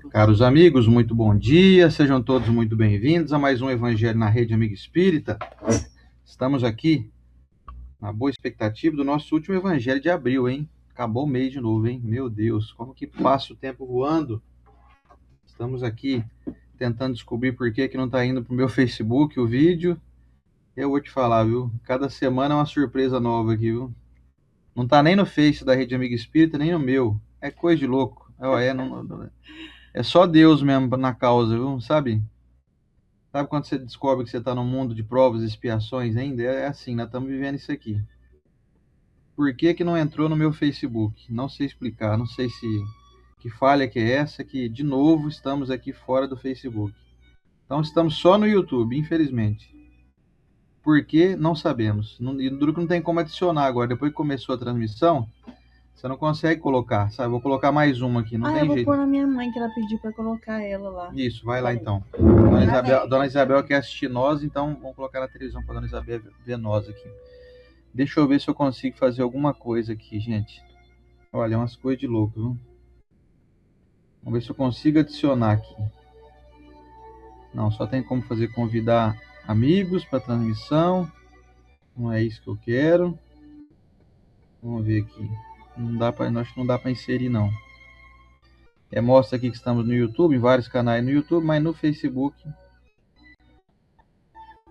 Caros amigos, muito bom dia, sejam todos muito bem-vindos a mais um Evangelho na Rede Amiga Espírita. Estamos aqui na boa expectativa do nosso último Evangelho de abril, hein? Acabou o mês de novo, hein? Meu Deus, como que passa o tempo voando. Estamos aqui tentando descobrir por que não está indo para o meu Facebook o vídeo. Eu vou te falar, viu? Cada semana é uma surpresa nova aqui, viu? Não está nem no Face da Rede Amiga Espírita, nem no meu. É coisa de louco. É só Deus mesmo na causa, viu? Sabe? Sabe quando você descobre que você está num mundo de provas e expiações ainda? É assim, nós estamos vivendo isso aqui. Por que não entrou no meu Facebook? Não sei explicar, não sei se que falha que é essa, que de novo estamos aqui fora do Facebook. Então estamos só no YouTube, infelizmente. Por que? Não sabemos. E duro que não tem como adicionar agora. Depois que começou a transmissão, você não consegue colocar, sabe? Vou colocar mais uma aqui, não tem eu vou jeito. pôr na minha mãe, que ela pediu para colocar ela lá. Isso, vai lá então. Tá Dona Isabel quer assistir nós, então vamos colocar na televisão para Dona Isabel ver nós aqui. Deixa eu ver se eu consigo fazer alguma coisa aqui, gente. Olha, é umas coisas de louco, viu? Vamos ver se eu consigo adicionar aqui. Não, só tem como fazer convidar amigos para transmissão. Não é isso que eu quero. Vamos ver aqui. Acho que não dá para inserir, não. Mostra aqui que estamos no YouTube, em vários canais no YouTube, mas no Facebook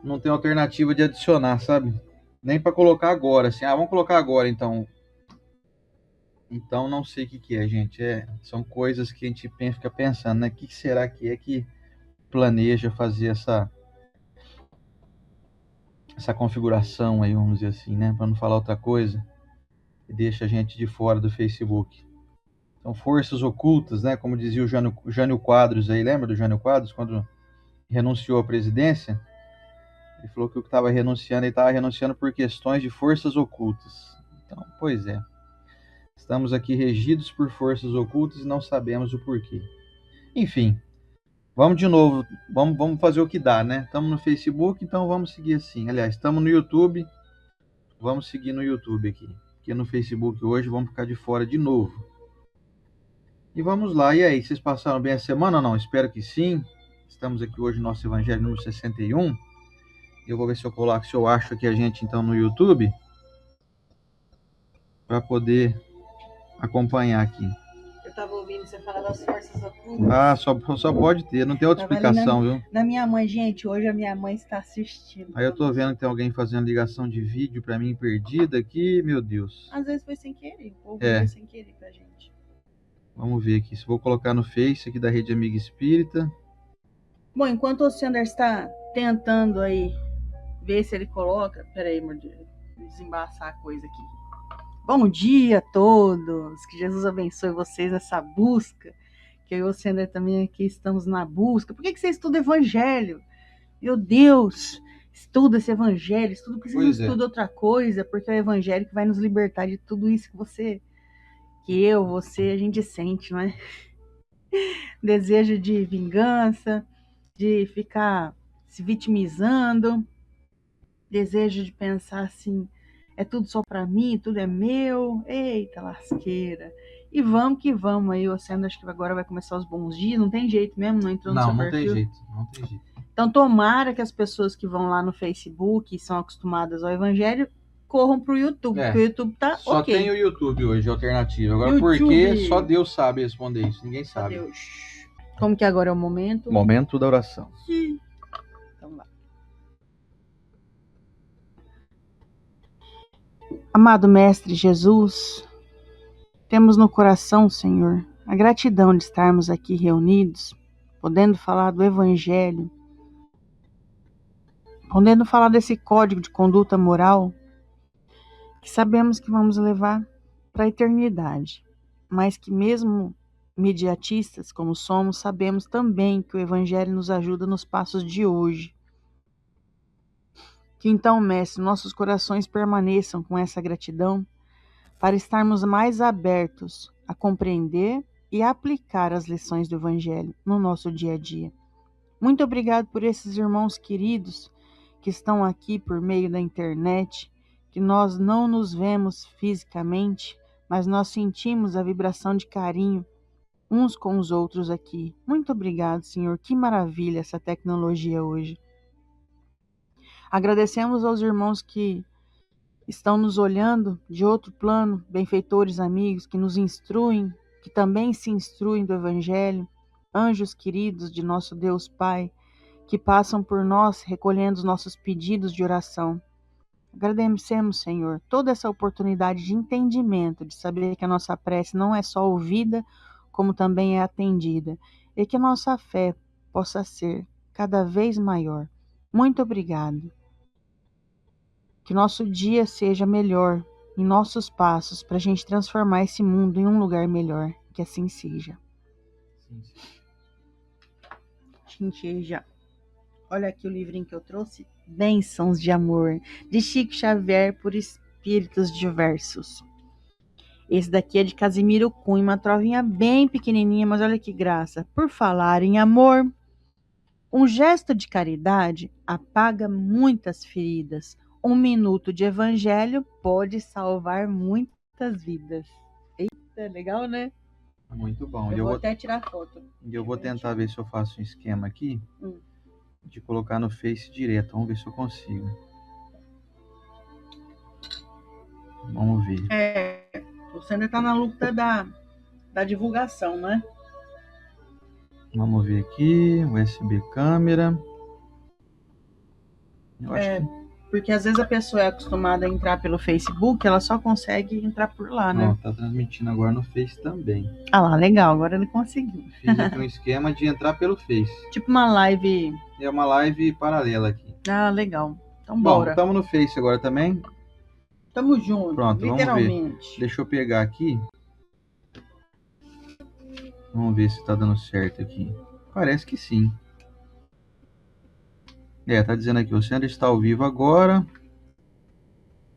não tem alternativa de adicionar, sabe? Nem para colocar agora, assim. Vamos colocar agora, então. Então, não sei o que é, gente. São coisas que a gente fica pensando, né? O que será que é que planeja fazer essa configuração aí, vamos dizer assim, né? Para não falar outra coisa, e deixa a gente de fora do Facebook. São forças ocultas, né? Como dizia o Jânio Quadros aí, lembra do Jânio Quadros, quando renunciou à presidência? Ele falou que o que estava renunciando, ele estava renunciando por questões de forças ocultas. Então, pois é. Estamos aqui regidos por forças ocultas e não sabemos o porquê. Enfim, vamos de novo, vamos fazer o que dá, né? Estamos no Facebook, então vamos seguir assim. Aliás, estamos no YouTube, vamos seguir no YouTube aqui. Porque no Facebook hoje vamos ficar de fora de novo. E vamos lá, e aí, vocês passaram bem a semana ou não? Espero que sim. Estamos aqui hoje no nosso Evangelho número 61. Eu vou ver se eu acho aqui a gente então no YouTube, para poder acompanhar aqui. Eu tava ouvindo você falar das forças ocultas. Só pode ter, não tem outra explicação, viu? Na minha mãe, gente, hoje a minha mãe está assistindo. Aí eu tô vendo que tem alguém fazendo ligação de vídeo para mim perdida aqui, meu Deus. Às vezes foi sem querer, o povo foi sem querer pra gente. Vamos ver aqui, se vou colocar no Face aqui da Rede Amiga Espírita. Bom, enquanto o Sanders está tentando aí ver se ele coloca... Peraí, amor, desembaçar a coisa aqui. Bom dia a todos, que Jesus abençoe vocês nessa busca, que eu e o Sanders também aqui estamos na busca. Por que você estuda Evangelho? Meu Deus, estuda esse Evangelho, estuda porque você não estuda outra coisa, porque é o Evangelho que vai nos libertar de tudo isso que você, a gente sente, não é? Desejo de vingança, de ficar se vitimizando, desejo de pensar assim, é tudo só para mim, tudo é meu, eita lasqueira. E vamos que vamos aí, o Sandro acho que agora vai começar os bons dias, não tem jeito mesmo, não entrou no seu perfil. Não tem jeito. Então tomara que as pessoas que vão lá no Facebook e são acostumadas ao Evangelho corram pro YouTube, porque o YouTube tá só ok. Só tem o YouTube hoje, alternativa. Agora por que só Deus sabe responder isso, ninguém sabe. Deus. Como que agora é o momento? Momento da oração. Então lá. Amado Mestre Jesus, temos no coração, Senhor, a gratidão de estarmos aqui reunidos, podendo falar do Evangelho, podendo falar desse código de conduta moral que sabemos que vamos levar para a eternidade, mas que mesmo imediatistas como somos, sabemos também que o Evangelho nos ajuda nos passos de hoje. Que então, Mestre, nossos corações permaneçam com essa gratidão para estarmos mais abertos a compreender e a aplicar as lições do Evangelho no nosso dia a dia. Muito obrigado por esses irmãos queridos que estão aqui por meio da internet, que nós não nos vemos fisicamente, mas nós sentimos a vibração de carinho uns com os outros aqui. Muito obrigado, Senhor. Que maravilha essa tecnologia hoje. Agradecemos aos irmãos que estão nos olhando de outro plano, benfeitores, amigos, que nos instruem, que também se instruem do Evangelho, anjos queridos de nosso Deus Pai, que passam por nós recolhendo os nossos pedidos de oração. Agradecemos, Senhor, toda essa oportunidade de entendimento, de saber que a nossa prece não é só ouvida, como também é atendida, e que a nossa fé possa ser cada vez maior. Muito obrigado. Que nosso dia seja melhor em nossos passos para a gente transformar esse mundo em um lugar melhor. Que assim seja. Assim seja. Olha aqui o livrinho que eu trouxe. Bênçãos de Amor, de Chico Xavier por Espíritos Diversos. Esse daqui é de Casimiro Cunha, uma trovinha bem pequenininha, mas olha que graça. Por falar em amor, um gesto de caridade apaga muitas feridas. Um minuto de evangelho pode salvar muitas vidas. Eita, legal, né? Muito bom. Eu vou até tirar foto. E eu vou tentar ver se eu faço um esquema aqui de colocar no Face direto. Vamos ver se eu consigo. Vamos ver. Você ainda tá na luta da divulgação, né? Vamos ver aqui. USB câmera. Eu acho que... Porque às vezes a pessoa é acostumada a entrar pelo Facebook, ela só consegue entrar por lá, né? Tá transmitindo agora no Face também. Ah lá, legal, agora ele conseguiu. Fiz aqui um esquema de entrar pelo Face. Tipo uma live. É uma live paralela aqui. Ah, legal. Então bora. Bom, estamos no Face agora também. Tamo junto, pronto, literalmente. Vamos ver. Deixa eu pegar aqui. Vamos ver se tá dando certo aqui. Parece que sim. Tá dizendo aqui, o Sandro está ao vivo agora.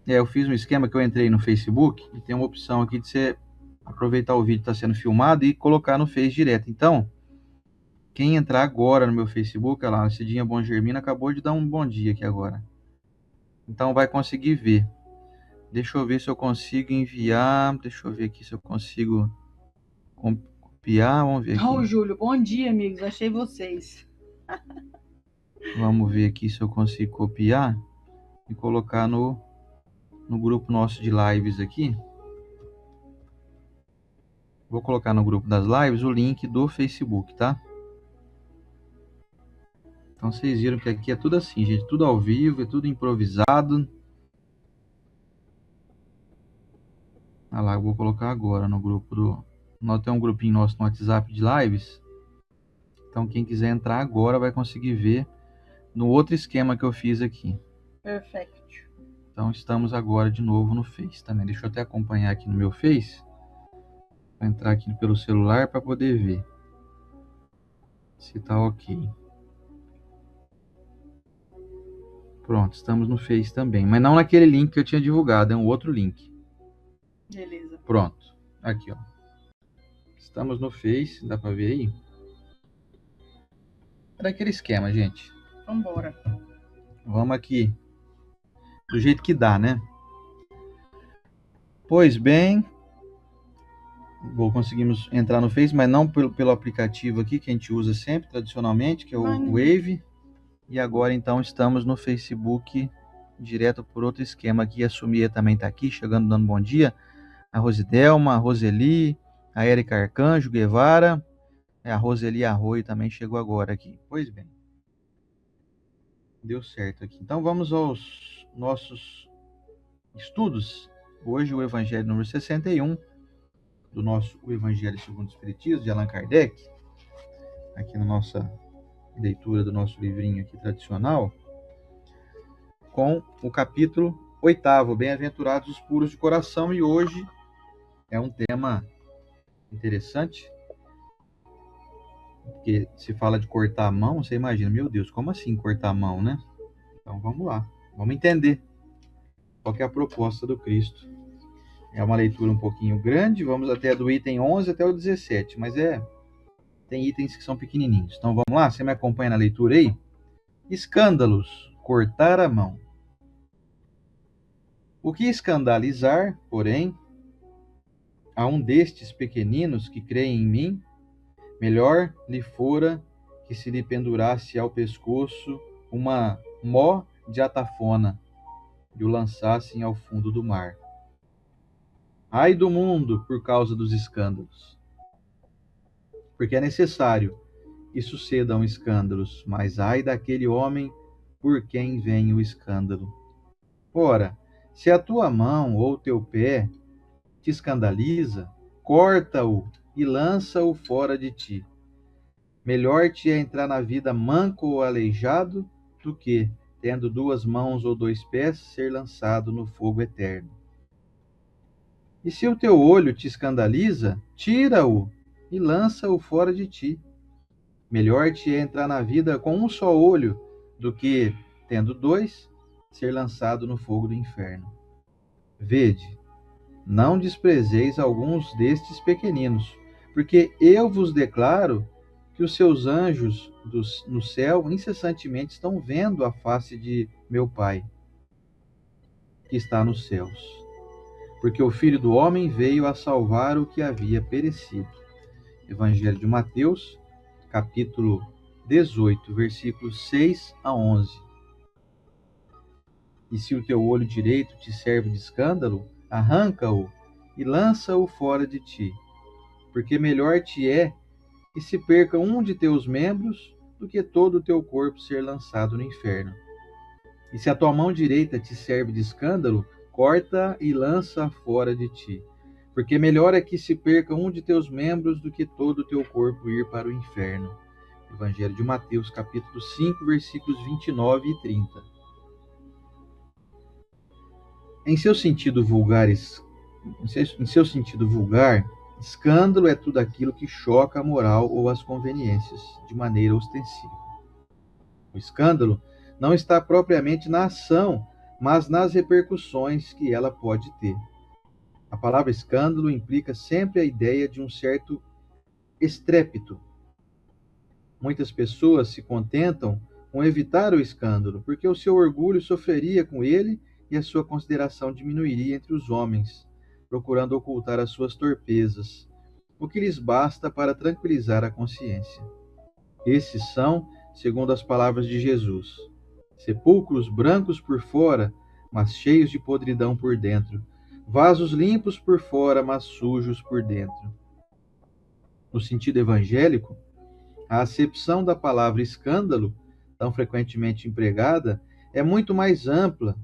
Eu fiz um esquema que eu entrei no Facebook e tem uma opção aqui de você aproveitar o vídeo que está sendo filmado e colocar no Face direto. Então, quem entrar agora no meu Facebook, olha lá, a Cidinha Bom Germina acabou de dar um bom dia aqui agora. Então vai conseguir ver. Deixa eu ver se eu consigo enviar. Deixa eu ver aqui se eu consigo copiar. Vamos ver aqui. Júlio, bom dia, amigos. Achei vocês. Vamos ver aqui se eu consigo copiar e colocar no grupo nosso de lives aqui. Vou colocar no grupo das lives o link do Facebook, tá? Então vocês viram que aqui é tudo assim, gente. Tudo ao vivo, é tudo improvisado. Olha lá, eu vou colocar agora no grupo do... Nós temos um grupinho nosso no WhatsApp de lives. Então quem quiser entrar agora vai conseguir ver no outro esquema que eu fiz aqui. Perfeito. Então estamos agora de novo no Face também. Deixa eu até acompanhar aqui no meu Face. Vou entrar aqui pelo celular para poder ver se tá ok. Pronto, estamos no Face também. Mas não naquele link que eu tinha divulgado, é um outro link. Beleza. Pronto, aqui ó. Estamos no Face, dá para ver aí? Era aquele esquema, gente. Vambora. Vamos aqui. Do jeito que dá, né? Pois bem, conseguimos entrar no Face, mas não pelo aplicativo aqui que a gente usa sempre, tradicionalmente, que é o Wave. E agora, então, estamos no Facebook, direto por outro esquema aqui. A Sumia também está aqui, chegando, dando bom dia. A Rosidelma, a Roseli, a Érica Arcanjo, Guevara. A Roseli Arroio também chegou agora aqui. Pois bem. Deu certo aqui. Então, vamos aos nossos estudos. Hoje, o Evangelho número 61, do nosso O Evangelho segundo o Espiritismo, de Allan Kardec. Aqui na nossa leitura do nosso livrinho aqui tradicional, com o capítulo 8º, Bem-aventurados os puros de coração, e hoje é um tema interessante, porque se fala de cortar a mão, você imagina, meu Deus, como assim cortar a mão, né? Então vamos lá, vamos entender qual que é a proposta do Cristo. É uma leitura um pouquinho grande, vamos até do item 11 até o 17, mas tem itens que são pequenininhos. Então vamos lá, você me acompanha na leitura aí? Escândalos, cortar a mão. O que escandalizar, porém, a um destes pequeninos que creem em mim, Melhor lhe fora que se lhe pendurasse ao pescoço uma mó de atafona e o lançassem ao fundo do mar. Ai do mundo por causa dos escândalos, porque é necessário que sucedam escândalos, mas ai daquele homem por quem vem o escândalo. Ora, se a tua mão ou teu pé te escandaliza, corta-o e lança-o fora de ti. Melhor te é entrar na vida manco ou aleijado do que, tendo duas mãos ou dois pés, ser lançado no fogo eterno. E se o teu olho te escandaliza, tira-o e lança-o fora de ti. Melhor te é entrar na vida com um só olho do que, tendo dois, ser lançado no fogo do inferno. Vede, não desprezeis alguns destes pequeninos, porque eu vos declaro que os seus anjos no céu incessantemente estão vendo a face de meu Pai, que está nos céus. Porque o Filho do Homem veio a salvar o que havia perecido. Evangelho de Mateus, capítulo 18, versículos 6 a 11. E se o teu olho direito te serve de escândalo, arranca-o e lança-o fora de ti, porque melhor te é que se perca um de teus membros do que todo o teu corpo ser lançado no inferno. E se a tua mão direita te serve de escândalo, corta e lança fora de ti, porque melhor é que se perca um de teus membros do que todo o teu corpo ir para o inferno. Evangelho de Mateus, capítulo 5, versículos 29 e 30. Em seu sentido vulgar, escândalo é tudo aquilo que choca a moral ou as conveniências, de maneira ostensiva. O escândalo não está propriamente na ação, mas nas repercussões que ela pode ter. A palavra escândalo implica sempre a ideia de um certo estrépito. Muitas pessoas se contentam com evitar o escândalo, porque o seu orgulho sofreria com ele e a sua consideração diminuiria entre os homens, procurando ocultar as suas torpezas, o que lhes basta para tranquilizar a consciência. Esses são, segundo as palavras de Jesus, sepulcros brancos por fora, mas cheios de podridão por dentro, vasos limpos por fora, mas sujos por dentro. No sentido evangélico, a acepção da palavra escândalo, tão frequentemente empregada, é muito mais ampla,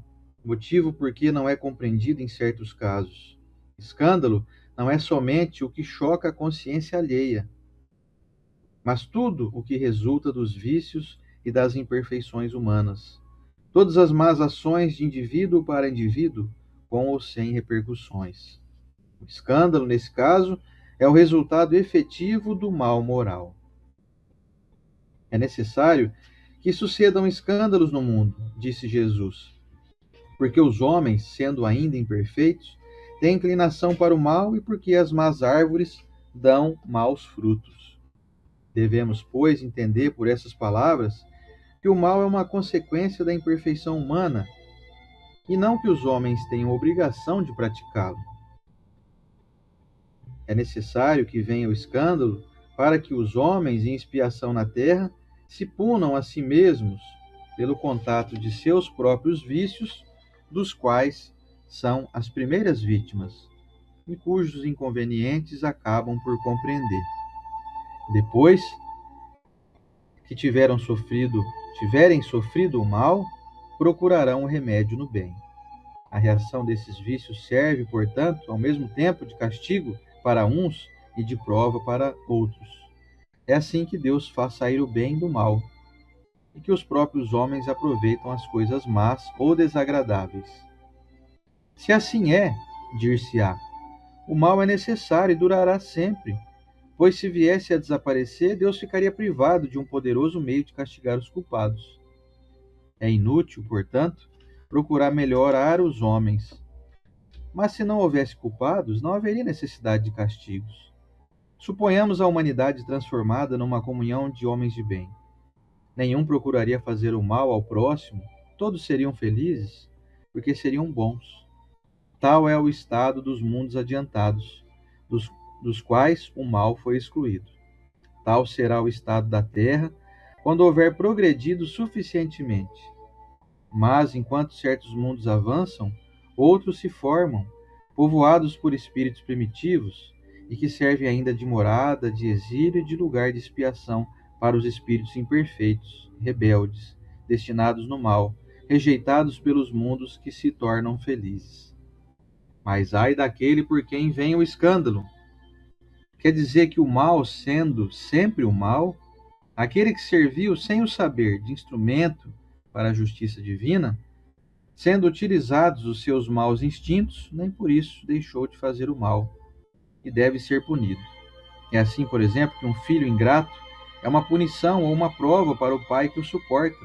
motivo por que não é compreendida em certos casos. Escândalo não é somente o que choca a consciência alheia, mas tudo o que resulta dos vícios e das imperfeições humanas. Todas as más ações de indivíduo para indivíduo, com ou sem repercussões. O escândalo, nesse caso, é o resultado efetivo do mal moral. É necessário que sucedam escândalos no mundo, disse Jesus, porque os homens, sendo ainda imperfeitos, têm inclinação para o mal e porque as más árvores dão maus frutos. Devemos, pois, entender por essas palavras que o mal é uma consequência da imperfeição humana e não que os homens tenham obrigação de praticá-lo. É necessário que venha o escândalo para que os homens, em expiação na terra, se punam a si mesmos pelo contato de seus próprios vícios, dos quais são as primeiras vítimas, e cujos inconvenientes acabam por compreender. Depois que tiverem sofrido o mal, procurarão o remédio no bem. A reação desses vícios serve, portanto, ao mesmo tempo de castigo para uns e de prova para outros. É assim que Deus faz sair o bem do mal, e que os próprios homens aproveitam as coisas más ou desagradáveis. Se assim é, dir-se-á, o mal é necessário e durará sempre, pois se viesse a desaparecer, Deus ficaria privado de um poderoso meio de castigar os culpados. É inútil, portanto, procurar melhorar os homens. Mas se não houvesse culpados, não haveria necessidade de castigos. Suponhamos a humanidade transformada numa comunhão de homens de bem. Nenhum procuraria fazer o mal ao próximo, todos seriam felizes, porque seriam bons. Tal é o estado dos mundos adiantados, dos quais o mal foi excluído. Tal será o estado da terra quando houver progredido suficientemente. Mas, enquanto certos mundos avançam, outros se formam, povoados por espíritos primitivos, e que servem ainda de morada, de exílio e de lugar de expiação para os espíritos imperfeitos, rebeldes, destinados no mal, rejeitados pelos mundos que se tornam felizes. Mas ai daquele por quem vem o escândalo. Quer dizer que o mal, sendo sempre o mal, aquele que serviu sem o saber de instrumento para a justiça divina, sendo utilizados os seus maus instintos, nem por isso deixou de fazer o mal e deve ser punido. É assim, por exemplo, que um filho ingrato é uma punição ou uma prova para o pai que o suporta,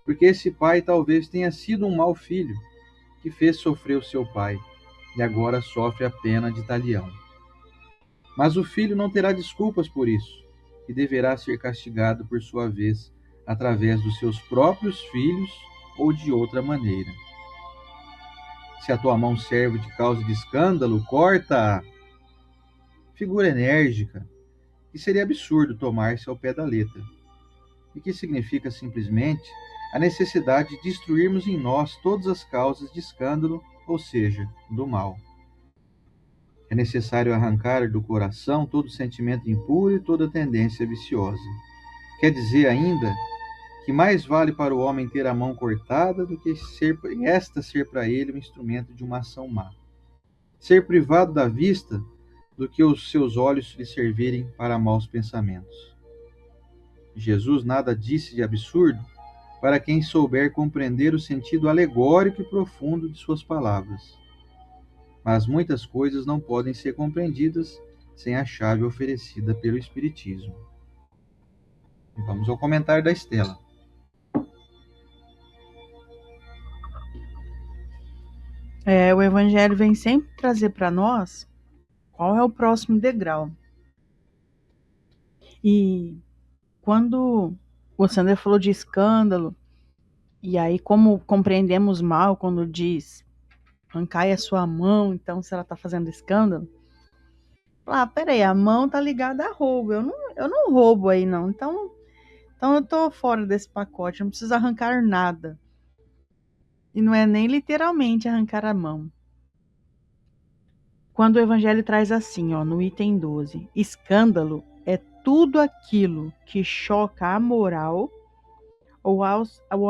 porque esse pai talvez tenha sido um mau filho que fez sofrer o seu pai e agora sofre a pena de talião. Mas o filho não terá desculpas por isso e deverá ser castigado por sua vez através dos seus próprios filhos ou de outra maneira. Se a tua mão serve de causa de escândalo, corta-a. Figura enérgica, que seria absurdo tomar-se ao pé da letra, e que significa simplesmente a necessidade de destruirmos em nós todas as causas de escândalo, ou seja, do mal. É necessário arrancar do coração todo sentimento impuro e toda tendência viciosa. Quer dizer ainda que mais vale para o homem ter a mão cortada do que ser para ele um instrumento de uma ação má. Ser privado da vista do que os seus olhos lhe servirem para maus pensamentos. Jesus nada disse de absurdo para quem souber compreender o sentido alegórico e profundo de suas palavras. Mas muitas coisas não podem ser compreendidas sem a chave oferecida pelo Espiritismo. Vamos ao comentário da Estela. O Evangelho vem sempre trazer para nós qual é o próximo degrau. E quando o Sander falou de escândalo, e aí como compreendemos mal quando diz arrancai a sua mão, então se ela está fazendo escândalo, peraí, a mão tá ligada a roubo, eu não roubo aí não, então eu tô fora desse pacote, não preciso arrancar nada. E não é nem literalmente arrancar a mão. Quando o Evangelho traz assim, no item 12, escândalo é tudo aquilo que choca a moral ou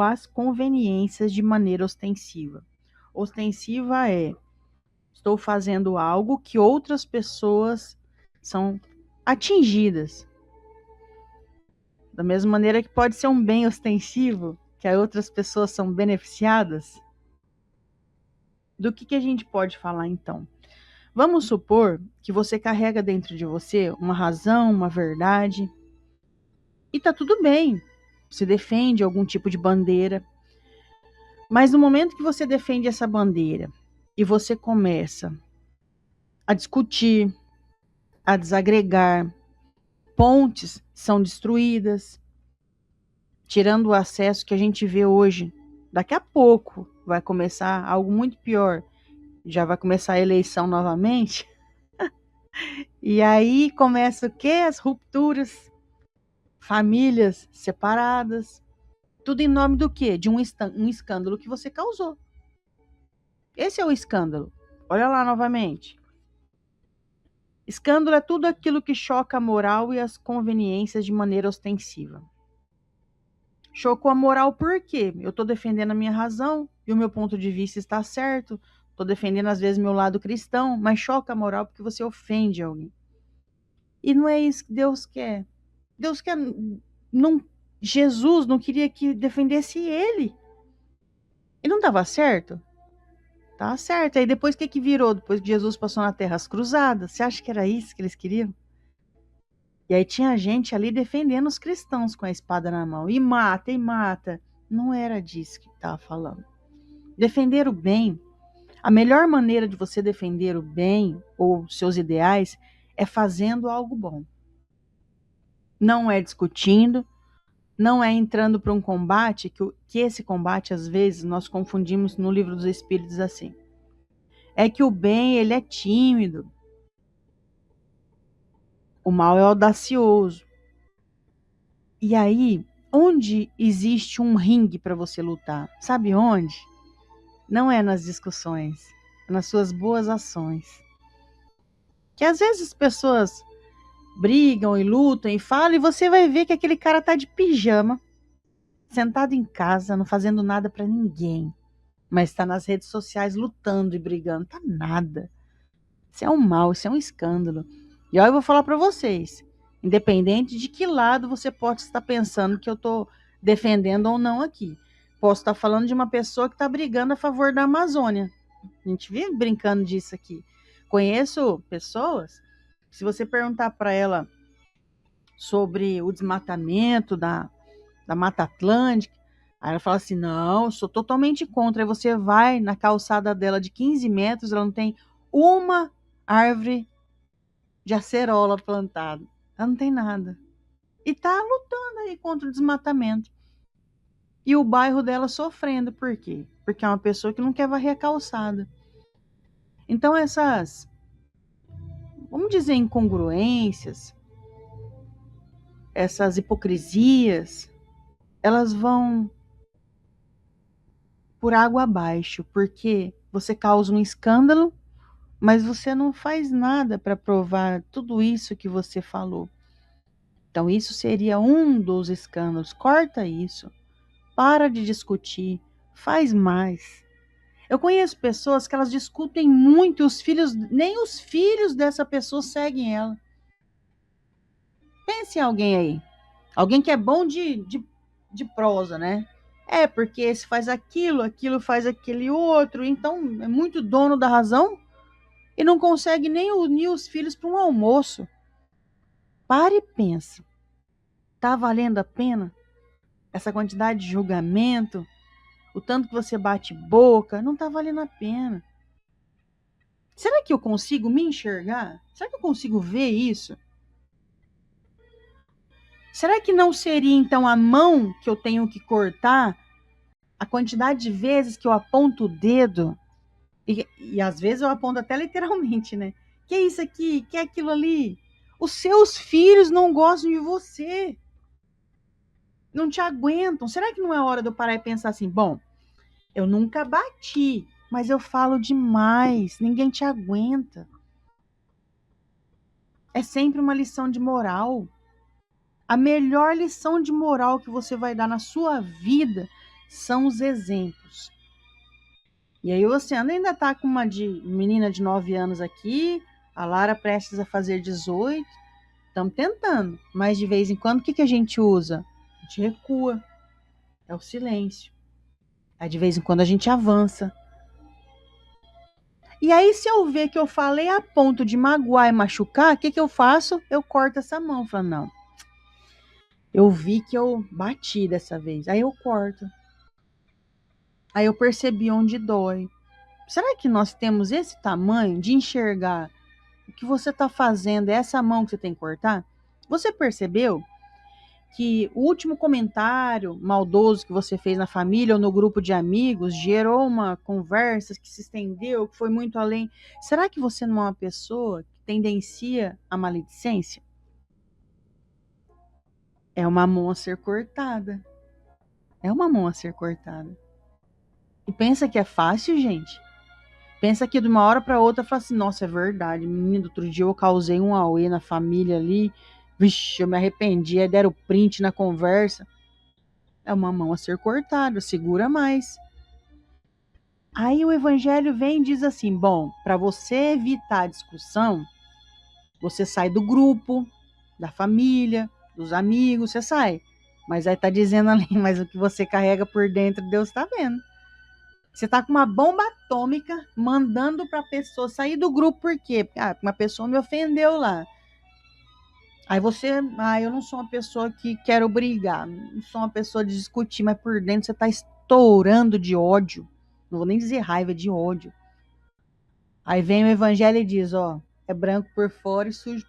as conveniências de maneira ostensiva. Ostensiva é, estou fazendo algo que outras pessoas são atingidas. Da mesma maneira que pode ser um bem ostensivo, que outras pessoas são beneficiadas. Do que a gente pode falar então? Vamos supor que você carrega dentro de você uma razão, uma verdade, e tá tudo bem. Você defende algum tipo de bandeira, mas no momento que você defende essa bandeira e você começa a discutir, a desagregar, pontes são destruídas, tirando o acesso que a gente vê hoje. Daqui a pouco vai começar algo muito pior. Já vai começar a eleição novamente. E aí começa o quê? As rupturas, famílias separadas. Tudo em nome do quê? De um escândalo que você causou. Esse é o escândalo. Olha lá novamente. Escândalo é tudo aquilo que choca a moral e as conveniências de maneira ostensiva. Chocou a moral por quê? Eu estou defendendo a minha razão e o meu ponto de vista está certo. Estou defendendo, às vezes, meu lado cristão, mas choca a moral porque você ofende alguém. E não é isso que Deus quer. Deus quer... Jesus não queria que defendesse ele. E não estava certo? Tá certo. Aí depois o que virou? Depois que Jesus passou na terra, as cruzadas. Você acha que era isso que eles queriam? E aí tinha gente ali defendendo os cristãos com a espada na mão. E mata, e mata. Não era disso que estava falando. Defender o bem. A melhor maneira de você defender o bem ou seus ideais é fazendo algo bom. Não é discutindo, não é entrando para um combate, que esse combate, às vezes, nós confundimos no Livro dos Espíritos assim. É que o bem, ele é tímido. O mal é audacioso. E aí, onde existe um ringue para você lutar? Sabe onde? Não é nas discussões, é nas suas boas ações. Que às vezes as pessoas brigam e lutam e falam, e você vai ver que aquele cara tá de pijama, sentado em casa, não fazendo nada para ninguém, mas está nas redes sociais lutando e brigando. Tá nada. Isso é um mal, isso é um escândalo. E olha, eu vou falar para vocês, independente de que lado você pode estar pensando que eu tô defendendo ou não aqui. Posso estar falando de uma pessoa que está brigando a favor da Amazônia. A gente vive brincando disso aqui. Conheço pessoas, se você perguntar para ela sobre o desmatamento da Mata Atlântica, aí ela fala assim, não, eu sou totalmente contra. Aí você vai na calçada dela de 15 metros, ela não tem uma árvore de acerola plantada. Ela não tem nada. E tá lutando aí contra o desmatamento. E o bairro dela sofrendo. Por quê? Porque é uma pessoa que não quer varrer a calçada. Então essas, vamos dizer, incongruências, essas hipocrisias, elas vão por água abaixo, porque você causa um escândalo, mas você não faz nada para provar tudo isso que você falou. Então isso seria um dos escândalos. Corta isso. Para de discutir. Faz mais. Eu conheço pessoas que elas discutem muito, nem os filhos dessa pessoa seguem ela. Pense em alguém aí. Alguém que é bom de prosa, né? É, porque esse faz aquilo, aquilo faz aquele outro. Então, é muito dono da razão e não consegue nem unir os filhos para um almoço. Pare e pensa. Tá valendo a pena? Essa quantidade de julgamento, o tanto que você bate boca, não tá valendo a pena. Será que eu consigo me enxergar? Será que eu consigo ver isso? Será que não seria então a mão que eu tenho que cortar? A quantidade de vezes que eu aponto o dedo, e às vezes eu aponto até literalmente, né? Que é isso aqui? Que é aquilo ali? Os seus filhos não gostam de você. Não te aguentam. Será que não é hora de eu parar e pensar assim, bom, eu nunca bati, mas eu falo demais, ninguém te aguenta. É sempre uma lição de moral. A melhor lição de moral que você vai dar na sua vida são os exemplos. E aí o Oceano ainda tá com uma menina de 9 anos aqui, a Lara prestes a fazer 18. Estamos tentando, mas de vez em quando o que a gente usa? A gente recua, é o silêncio. Aí de vez em quando a gente avança. E aí se eu ver que eu falei a ponto de magoar e machucar, o que eu faço? Eu corto essa mão, falo, não. Eu vi que eu bati dessa vez, aí eu corto. Aí eu percebi onde dói. Será que nós temos esse tamanho de enxergar o que você está fazendo, é essa mão que você tem que cortar? Você percebeu que o último comentário maldoso que você fez na família ou no grupo de amigos gerou uma conversa que se estendeu, que foi muito além? Será que você não é uma pessoa que tendencia à maledicência? É uma mão a ser cortada. É uma mão a ser cortada. E pensa que é fácil, gente? Pensa que de uma hora para outra fala assim, nossa, é verdade, menino, outro dia eu causei um auê na família ali, vixe, eu me arrependi, aí deram print na conversa. É uma mão a ser cortada, segura mais. Aí o evangelho vem e diz assim, bom, para você evitar a discussão, você sai do grupo, da família, dos amigos, você sai. Mas aí tá dizendo ali, mas o que você carrega por dentro, Deus tá vendo. Você tá com uma bomba atômica mandando pra pessoa sair do grupo, por quê? Ah, uma pessoa me ofendeu lá. Aí você, eu não sou uma pessoa que quero brigar, não sou uma pessoa de discutir, mas por dentro você tá estourando de ódio. Não vou nem dizer raiva, de ódio. Aí vem o evangelho e diz, ó, é branco por fora e sujo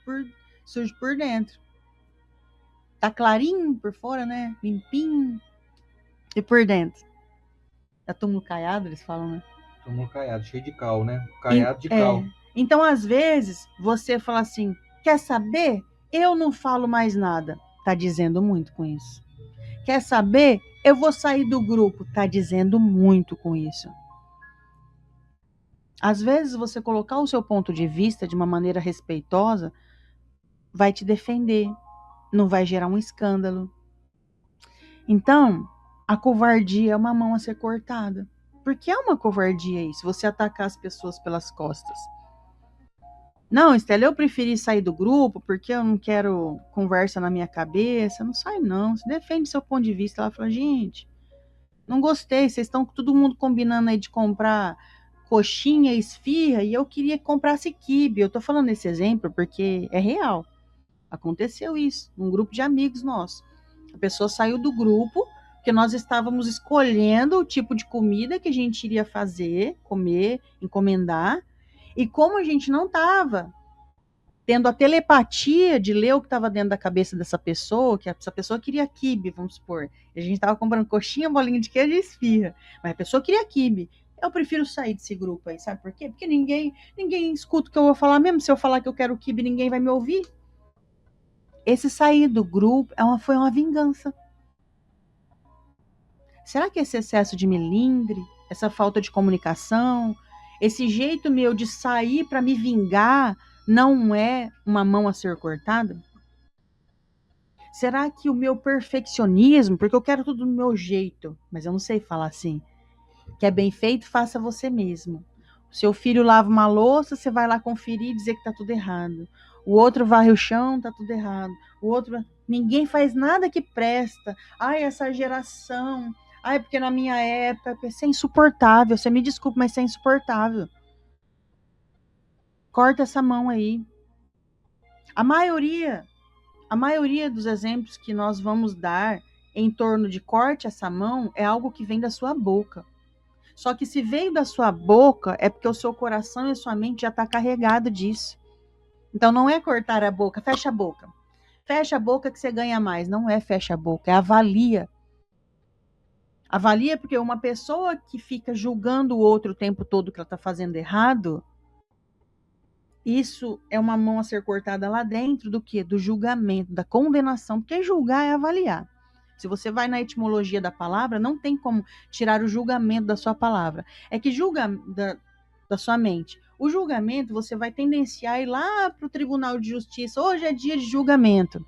por dentro. Tá clarinho por fora, né? Limpinho. E por dentro? É túmulo caiado, eles falam, né? Túmulo caiado, cheio de cal, né? Caiado de cal. Então, às vezes, você fala assim, quer saber? Eu não falo mais nada. Tá dizendo muito com isso. Quer saber? Eu vou sair do grupo. Tá dizendo muito com isso. Às vezes, você colocar o seu ponto de vista de uma maneira respeitosa vai te defender, não vai gerar um escândalo. Então, a covardia é uma mão a ser cortada. Porque é uma covardia isso, você atacar as pessoas pelas costas. Não, Estela, eu preferi sair do grupo porque eu não quero conversa na minha cabeça. Não sai não, você defende seu ponto de vista. Ela fala, gente, não gostei, vocês estão todo mundo combinando aí de comprar coxinha, esfirra, e eu queria que comprasse quibe. Eu tô falando esse exemplo porque é real. Aconteceu isso, num grupo de amigos nossos. A pessoa saiu do grupo porque nós estávamos escolhendo o tipo de comida que a gente iria fazer, comer, encomendar. E como a gente não estava tendo a telepatia de ler o que estava dentro da cabeça dessa pessoa, que essa pessoa queria quibe, vamos supor. A gente estava comprando coxinha, bolinha de queijo e esfirra. Mas a pessoa queria quibe. Eu prefiro sair desse grupo aí, sabe por quê? Porque ninguém escuta o que eu vou falar, mesmo se eu falar que eu quero quibe, ninguém vai me ouvir. Esse sair do grupo foi uma vingança. Será que esse excesso de melindre, essa falta de comunicação, esse jeito meu de sair para me vingar, não é uma mão a ser cortada? Será que o meu perfeccionismo, porque eu quero tudo do meu jeito, mas eu não sei falar assim, que é bem feito, faça você mesmo. O seu filho lava uma louça, você vai lá conferir e dizer que tá tudo errado. O outro varre o chão, tá tudo errado. O outro, ninguém faz nada que presta. Ai, essa geração. Ai, porque na minha época, isso é insuportável. Você me desculpa, mas isso é insuportável. Corta essa mão aí. A maioria dos exemplos que nós vamos dar em torno de corte essa mão é algo que vem da sua boca. Só que se veio da sua boca, é porque o seu coração e a sua mente já está carregado disso. Então não é cortar a boca, fecha a boca. Fecha a boca que você ganha mais. Não é fecha a boca, é avalia. Avalia porque uma pessoa que fica julgando o outro o tempo todo que ela está fazendo errado, isso é uma mão a ser cortada lá dentro do quê? Do julgamento, da condenação. Porque julgar é avaliar. Se você vai na etimologia da palavra, não tem como tirar o julgamento da sua palavra. É que julga da sua mente. O julgamento, você vai tendenciar a ir lá para o Tribunal de Justiça. Hoje é dia de julgamento.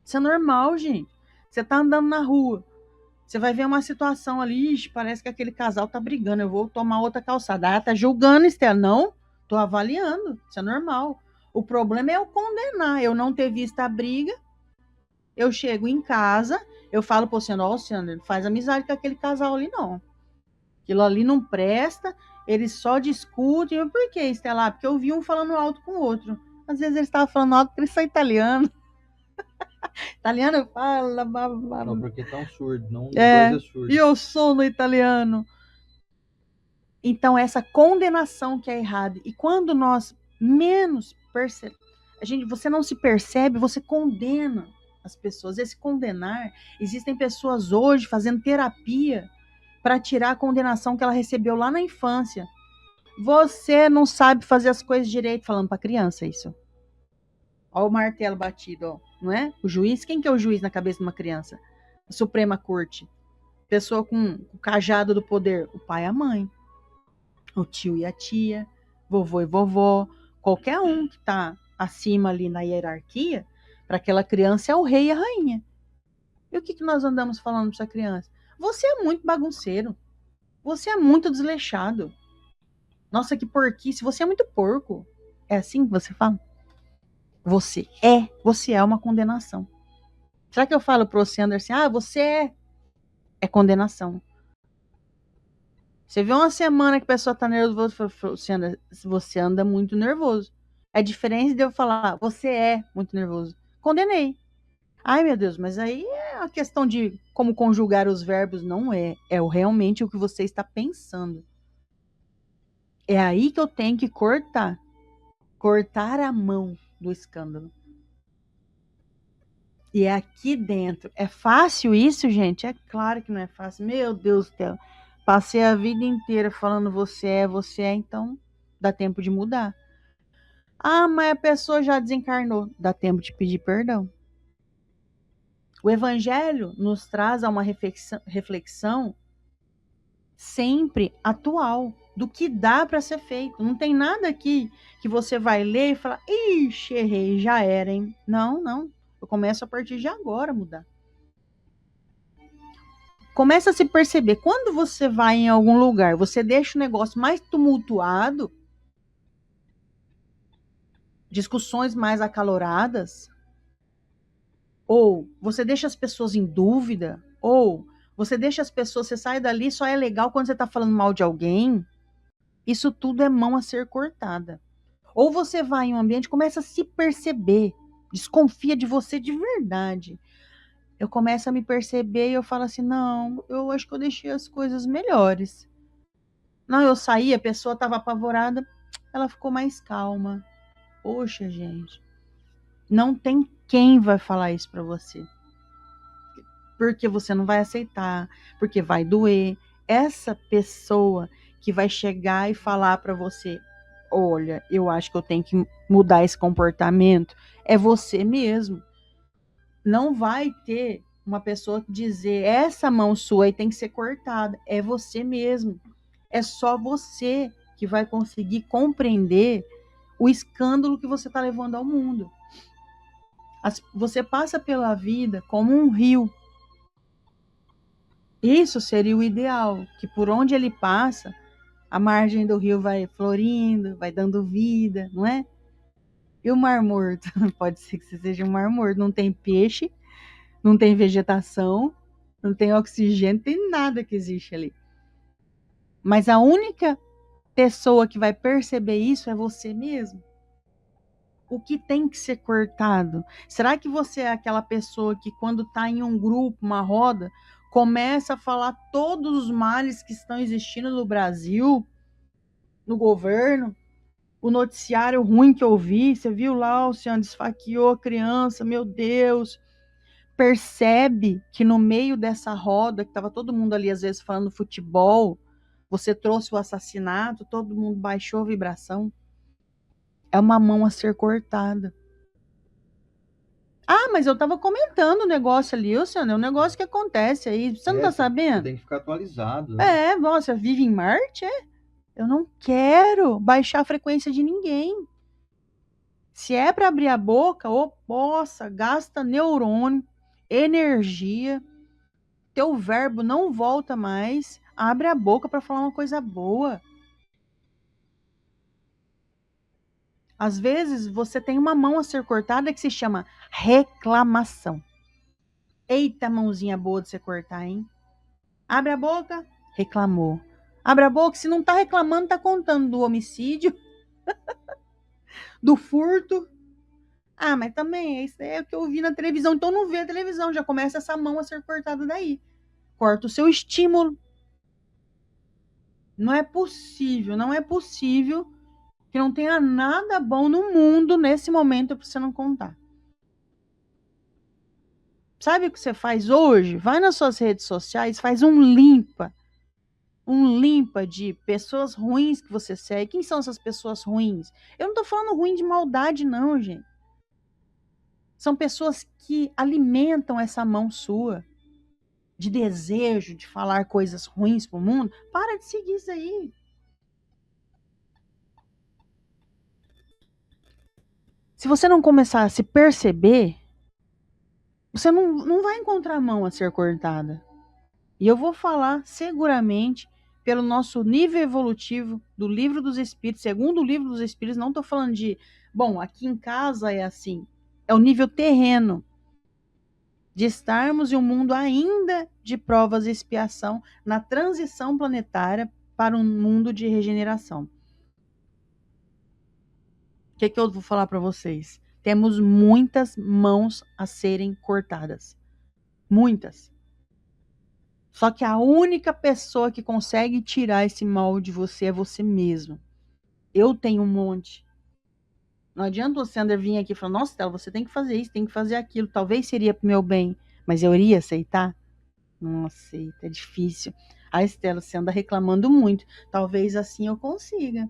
Isso é normal, gente. Você está andando na rua. Você vai ver uma situação ali, parece que aquele casal tá brigando. Eu vou tomar outra calçada. Ah, tá julgando, Estela. Não, tô avaliando. Isso é normal. O problema é eu condenar, eu não ter visto a briga. Eu chego em casa, eu falo pro Luciano, Luciano, não faz amizade com aquele casal ali, não. Aquilo ali não presta, eles só discutem. Por que, Estela? Porque eu vi um falando alto com o outro. Às vezes eles estavam falando alto porque eles são italianos. Italiano fala... Não, porque tá um surdo, não os dois é surdo. E eu sou no italiano. Então, essa condenação que é errada. E quando nós menos percebemos, você não se percebe, você condena as pessoas. Esse condenar, existem pessoas hoje fazendo terapia para tirar a condenação que ela recebeu lá na infância. Você não sabe fazer as coisas direito, falando para criança isso. Olha o martelo batido, ó, não é? O juiz, quem que é o juiz na cabeça de uma criança? A Suprema Corte. Pessoa com o cajado do poder, o pai e a mãe. O tio e a tia, vovô e vovó, qualquer um que está acima ali na hierarquia, para aquela criança é o rei e a rainha. E o que nós andamos falando para essa criança? Você é muito bagunceiro. Você é muito desleixado. Nossa, que porquice. Você é muito porco. É assim que você fala? Você é uma condenação. Será que eu falo pro Oceano assim, você é condenação? Você vê uma semana que a pessoa tá nervosa, você anda muito nervoso. É diferente de eu falar, você é muito nervoso. Condenei. Ai, meu Deus, mas aí é a questão de como conjugar os verbos, não é. É realmente o que você está pensando. É aí que eu tenho que cortar. Cortar a mão do escândalo. E é aqui dentro. É fácil isso, gente? É claro que não é fácil. Meu Deus do céu. Passei a vida inteira falando você é, então dá tempo de mudar. Ah, mas a pessoa já desencarnou. Dá tempo de pedir perdão. O Evangelho nos traz a uma reflexão sempre atual do que dá para ser feito. Não tem nada aqui que você vai ler e falar, ixi, errei, já era, hein? Não, não. Eu começo a partir de agora a mudar. Começa a se perceber. Quando você vai em algum lugar, você deixa o negócio mais tumultuado, discussões mais acaloradas, ou você deixa as pessoas em dúvida, ou você deixa as pessoas, você sai dali, só é legal quando você está falando mal de alguém. Isso tudo é mão a ser cortada. Ou você vai em um ambiente, começa a se perceber, desconfia de você de verdade. Eu começo a me perceber e eu falo assim, não, eu acho que eu deixei as coisas melhores. Não, eu saí, a pessoa estava apavorada, ela ficou mais calma. Poxa, gente, não tem quem vai falar isso para você. Porque você não vai aceitar, porque vai doer. Essa pessoa que vai chegar e falar para você, olha, eu acho que eu tenho que mudar esse comportamento, é você mesmo. Não vai ter uma pessoa que dizer, essa mão sua aí tem que ser cortada, é você mesmo. É só você que vai conseguir compreender o escândalo que você está levando ao mundo. Você passa pela vida como um rio. Isso seria o ideal, que por onde ele passa, a margem do rio vai florindo, vai dando vida, não é? E o Mar Morto? Pode ser que seja um Mar Morto. Não tem peixe, não tem vegetação, não tem oxigênio, não tem nada que existe ali. Mas a única pessoa que vai perceber isso é você mesmo. O que tem que ser cortado? Será que você é aquela pessoa que quando está em um grupo, uma roda, começa a falar todos os males que estão existindo no Brasil, no governo, o noticiário ruim que eu vi, você viu lá, o senhor esfaqueou a criança, meu Deus. Percebe que no meio dessa roda, que estava todo mundo ali às vezes falando futebol, você trouxe o assassinato, todo mundo baixou a vibração. É uma mão a ser cortada. Ah, mas eu estava comentando o negócio ali, Luciano, é um negócio que acontece aí, você não está sabendo? Você tem que ficar atualizado. Né? Nossa, vive em Marte, é? Eu não quero baixar a frequência de ninguém. Se é para abrir a boca, nossa, gasta neurônio, energia, teu verbo não volta mais, abre a boca para falar uma coisa boa. Às vezes você tem uma mão a ser cortada que se chama reclamação. Eita, mãozinha boa de você cortar, hein? Abre a boca, reclamou. Abre a boca, se não tá reclamando, tá contando do homicídio, do furto. Ah, mas também, isso é o que eu vi na televisão. Então não vê a televisão, já começa essa mão a ser cortada daí. Corta o seu estímulo. Não é possível que não tenha nada bom no mundo nesse momento para você não contar. Sabe o que você faz hoje? Vai nas suas redes sociais, faz um limpa de pessoas ruins que você segue. Quem são essas pessoas ruins? Eu não tô falando ruim de maldade, não, gente. São pessoas que alimentam essa mão sua de desejo de falar coisas ruins pro mundo. Para de seguir isso aí. Se você não começar a se perceber, você não vai encontrar a mão a ser cortada. E eu vou falar seguramente pelo nosso nível evolutivo do Livro dos Espíritos, segundo o Livro dos Espíritos, não estou falando de, bom, aqui em casa é assim, é o nível terreno de estarmos em um mundo ainda de provas e expiação na transição planetária para um mundo de regeneração. O que eu vou falar para vocês? Temos muitas mãos a serem cortadas. Muitas. Só que a única pessoa que consegue tirar esse mal de você é você mesmo. Eu tenho um monte. Não adianta o Sander vir aqui e falar, nossa, Stella, você tem que fazer isso, tem que fazer aquilo. Talvez seria pro meu bem, mas eu iria aceitar? Não aceito, é difícil. A Stella, você anda reclamando muito. Talvez assim eu consiga.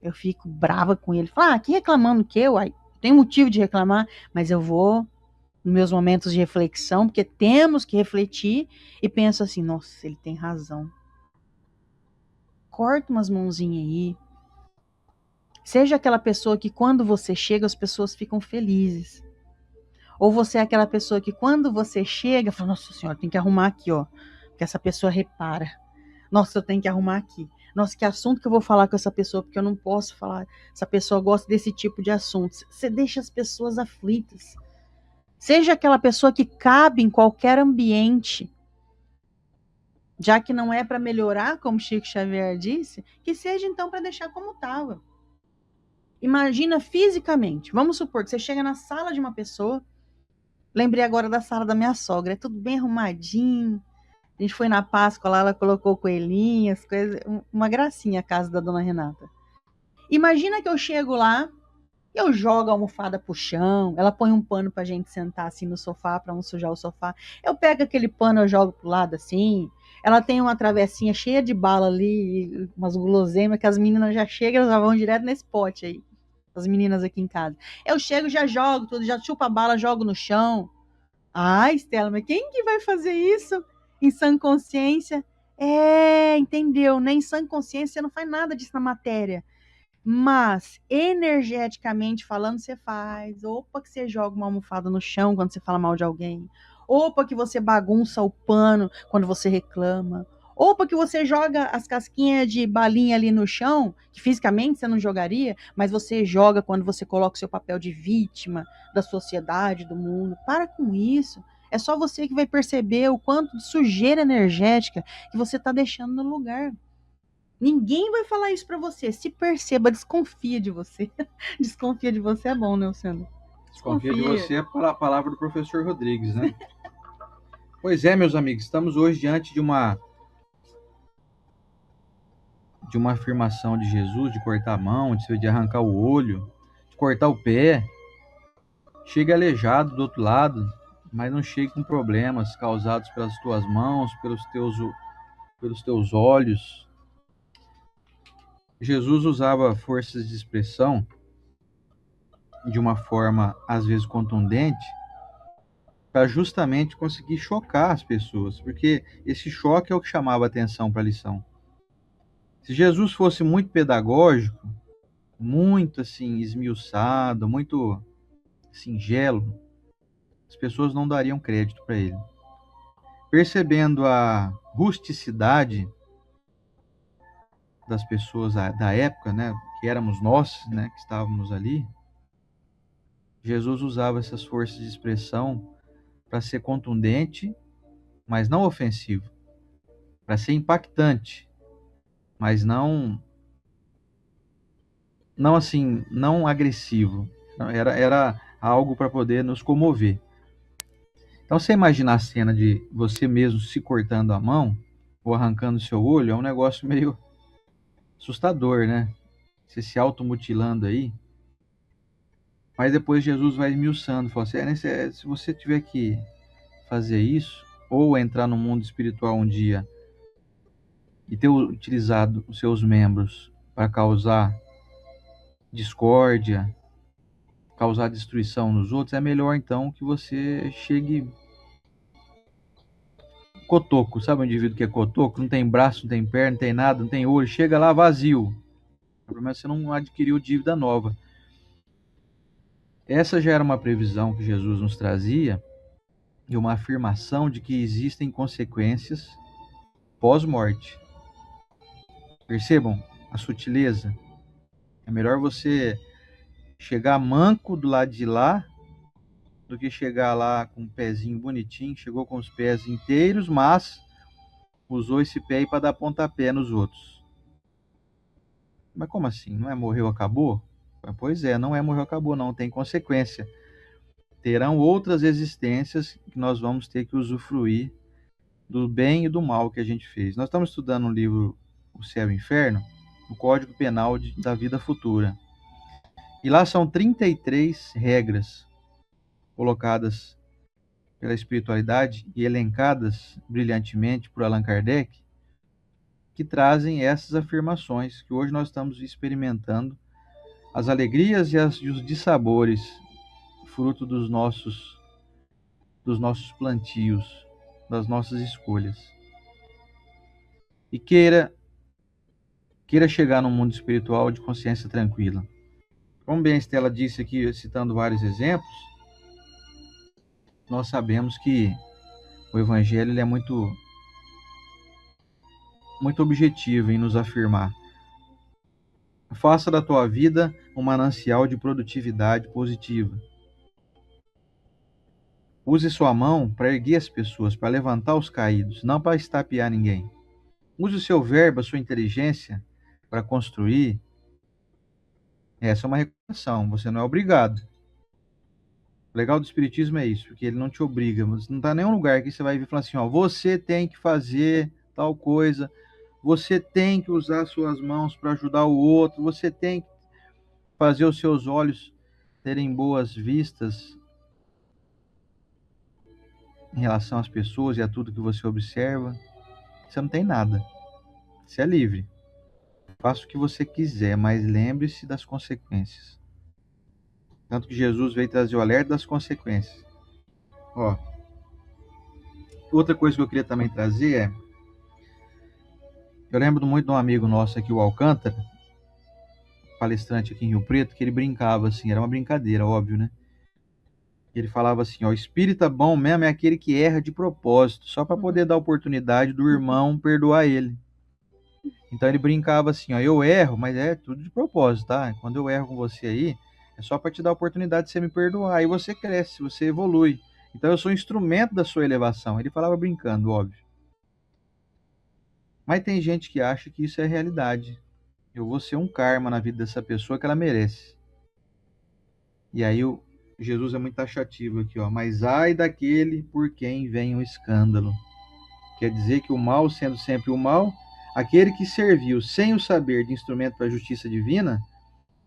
Eu fico brava com ele. Falo, que reclamando que eu? Ai, tem motivo de reclamar, mas eu vou nos meus momentos de reflexão, porque temos que refletir, e penso assim, nossa, ele tem razão. Corta umas mãozinhas aí. Seja aquela pessoa que quando você chega, as pessoas ficam felizes. Ou você é aquela pessoa que quando você chega, fala, nossa senhora, tem que arrumar aqui, ó. Porque essa pessoa repara. Nossa, eu tenho que arrumar aqui. Nossa, que assunto que eu vou falar com essa pessoa, porque eu não posso falar. Essa pessoa gosta desse tipo de assuntos. Você deixa as pessoas aflitas. Seja aquela pessoa que cabe em qualquer ambiente. Já que não é para melhorar, como Chico Xavier disse, que seja então para deixar como estava. Imagina fisicamente. Vamos supor que você chega na sala de uma pessoa. Lembrei agora da sala da minha sogra. É tudo bem arrumadinho. A gente foi na Páscoa lá, ela colocou coelhinhas, coisas, uma gracinha a casa da dona Renata. Imagina que eu chego lá, eu jogo a almofada pro chão, ela põe um pano pra gente sentar assim no sofá, pra não sujar o sofá. Eu pego aquele pano, eu jogo pro lado assim. Ela tem uma travessinha cheia de bala ali, umas guloseimas que as meninas já chegam, elas já vão direto nesse pote aí. As meninas aqui em casa. Eu chego, já jogo tudo, já chupo a bala, jogo no chão. Ah, Estela, mas quem que vai fazer isso em sã consciência? Entendeu? Nem em sã consciência você não faz nada disso na matéria. Mas, energeticamente falando, você faz. Opa, que você joga uma almofada no chão quando você fala mal de alguém. Opa, que você bagunça o pano quando você reclama. Opa, que você joga as casquinhas de balinha ali no chão, que fisicamente você não jogaria, mas você joga quando você coloca o seu papel de vítima da sociedade, do mundo. Para com isso. É só você que vai perceber o quanto de sujeira energética que você está deixando no lugar. Ninguém vai falar isso pra você. Se perceba, desconfia de você. Desconfia de você é bom, né, Luciano? Desconfia de você é a palavra do professor Rodrigues, né? Pois é, meus amigos, estamos hoje diante de uma afirmação de Jesus, de cortar a mão, de arrancar o olho, de cortar o pé. Chega aleijado do outro lado, mas não chega com problemas causados pelas tuas mãos, pelos teus olhos. Jesus usava forças de expressão de uma forma, às vezes, contundente, para justamente conseguir chocar as pessoas, porque esse choque é o que chamava a atenção para a lição. Se Jesus fosse muito pedagógico, muito assim, esmiuçado, muito singelo, as pessoas não dariam crédito para ele. Percebendo a rusticidade das pessoas da época, né, que éramos nós, né, que estávamos ali, Jesus usava essas forças de expressão para ser contundente, mas não ofensivo, para ser impactante, mas não assim, não agressivo. Era algo para poder nos comover. Então, você imaginar a cena de você mesmo se cortando a mão ou arrancando o seu olho, é um negócio meio assustador, né? Você se automutilando aí. Mas depois Jesus vai esmiuçando, fala assim, se você tiver que fazer isso, ou entrar no mundo espiritual um dia e ter utilizado os seus membros para causar discórdia, causar destruição nos outros, é melhor então que você chegue cotoco. Sabe um indivíduo que é cotoco? Não tem braço, não tem perna, não tem nada, não tem olho, chega lá vazio. Pelo menos você não adquiriu dívida nova. Essa já era uma previsão que Jesus nos trazia e uma afirmação de que existem consequências pós-morte. Percebam a sutileza? É melhor você chegar manco do lado de lá do que chegar lá com um pezinho bonitinho, chegou com os pés inteiros, mas usou esse pé aí para dar pontapé nos outros. Mas como assim? Não é morreu, acabou? Pois é, não é morreu, acabou, não. Tem consequência. Terão outras existências que nós vamos ter que usufruir do bem e do mal que a gente fez. Nós estamos estudando um livro, O Céu e o Inferno, o Código Penal da Vida Futura. E lá são 33 regras colocadas pela espiritualidade e elencadas brilhantemente por Allan Kardec, que trazem essas afirmações que hoje nós estamos experimentando, as alegrias e os dissabores, fruto dos nossos dos nossos plantios, das nossas escolhas. E queira chegar num mundo espiritual de consciência tranquila. Como bem a Estela disse aqui, citando vários exemplos, nós sabemos que o Evangelho ele é muito objetivo em nos afirmar. Faça da tua vida um manancial de produtividade positiva. Use sua mão para erguer as pessoas, para levantar os caídos, não para estapear ninguém. Use o seu verbo, a sua inteligência para construir. Essa é uma recomendação, você não é obrigado. O legal do Espiritismo é isso, porque ele não te obriga. Você não está em nenhum lugar que você vai vir falar assim, ó, você tem que fazer tal coisa, você tem que usar suas mãos para ajudar o outro, você tem que fazer os seus olhos terem boas vistas em relação às pessoas e a tudo que você observa. Você não tem nada. Você é livre. Faça o que você quiser, mas lembre-se das consequências. Tanto que Jesus veio trazer o alerta das consequências. Ó, outra coisa que eu queria também trazer é, eu lembro muito de um amigo nosso aqui, o Alcântara, palestrante aqui em Rio Preto, que ele brincava assim, era uma brincadeira, óbvio, né? Ele falava assim, ó, o espírita bom mesmo é aquele que erra de propósito, só para poder dar oportunidade do irmão perdoar ele. Então ele brincava assim, ó, eu erro, mas é tudo de propósito, tá? Quando eu erro com você aí, é só para te dar a oportunidade de você me perdoar. Aí você cresce, você evolui. Então eu sou instrumento da sua elevação. Ele falava brincando, óbvio. Mas tem gente que acha que isso é realidade. Eu vou ser um karma na vida dessa pessoa que ela merece. E aí o Jesus é muito taxativo aqui, ó. Mas ai daquele por quem vem o escândalo. Quer dizer que o mal, sendo sempre o mal, aquele que serviu sem o saber de instrumento para a justiça divina,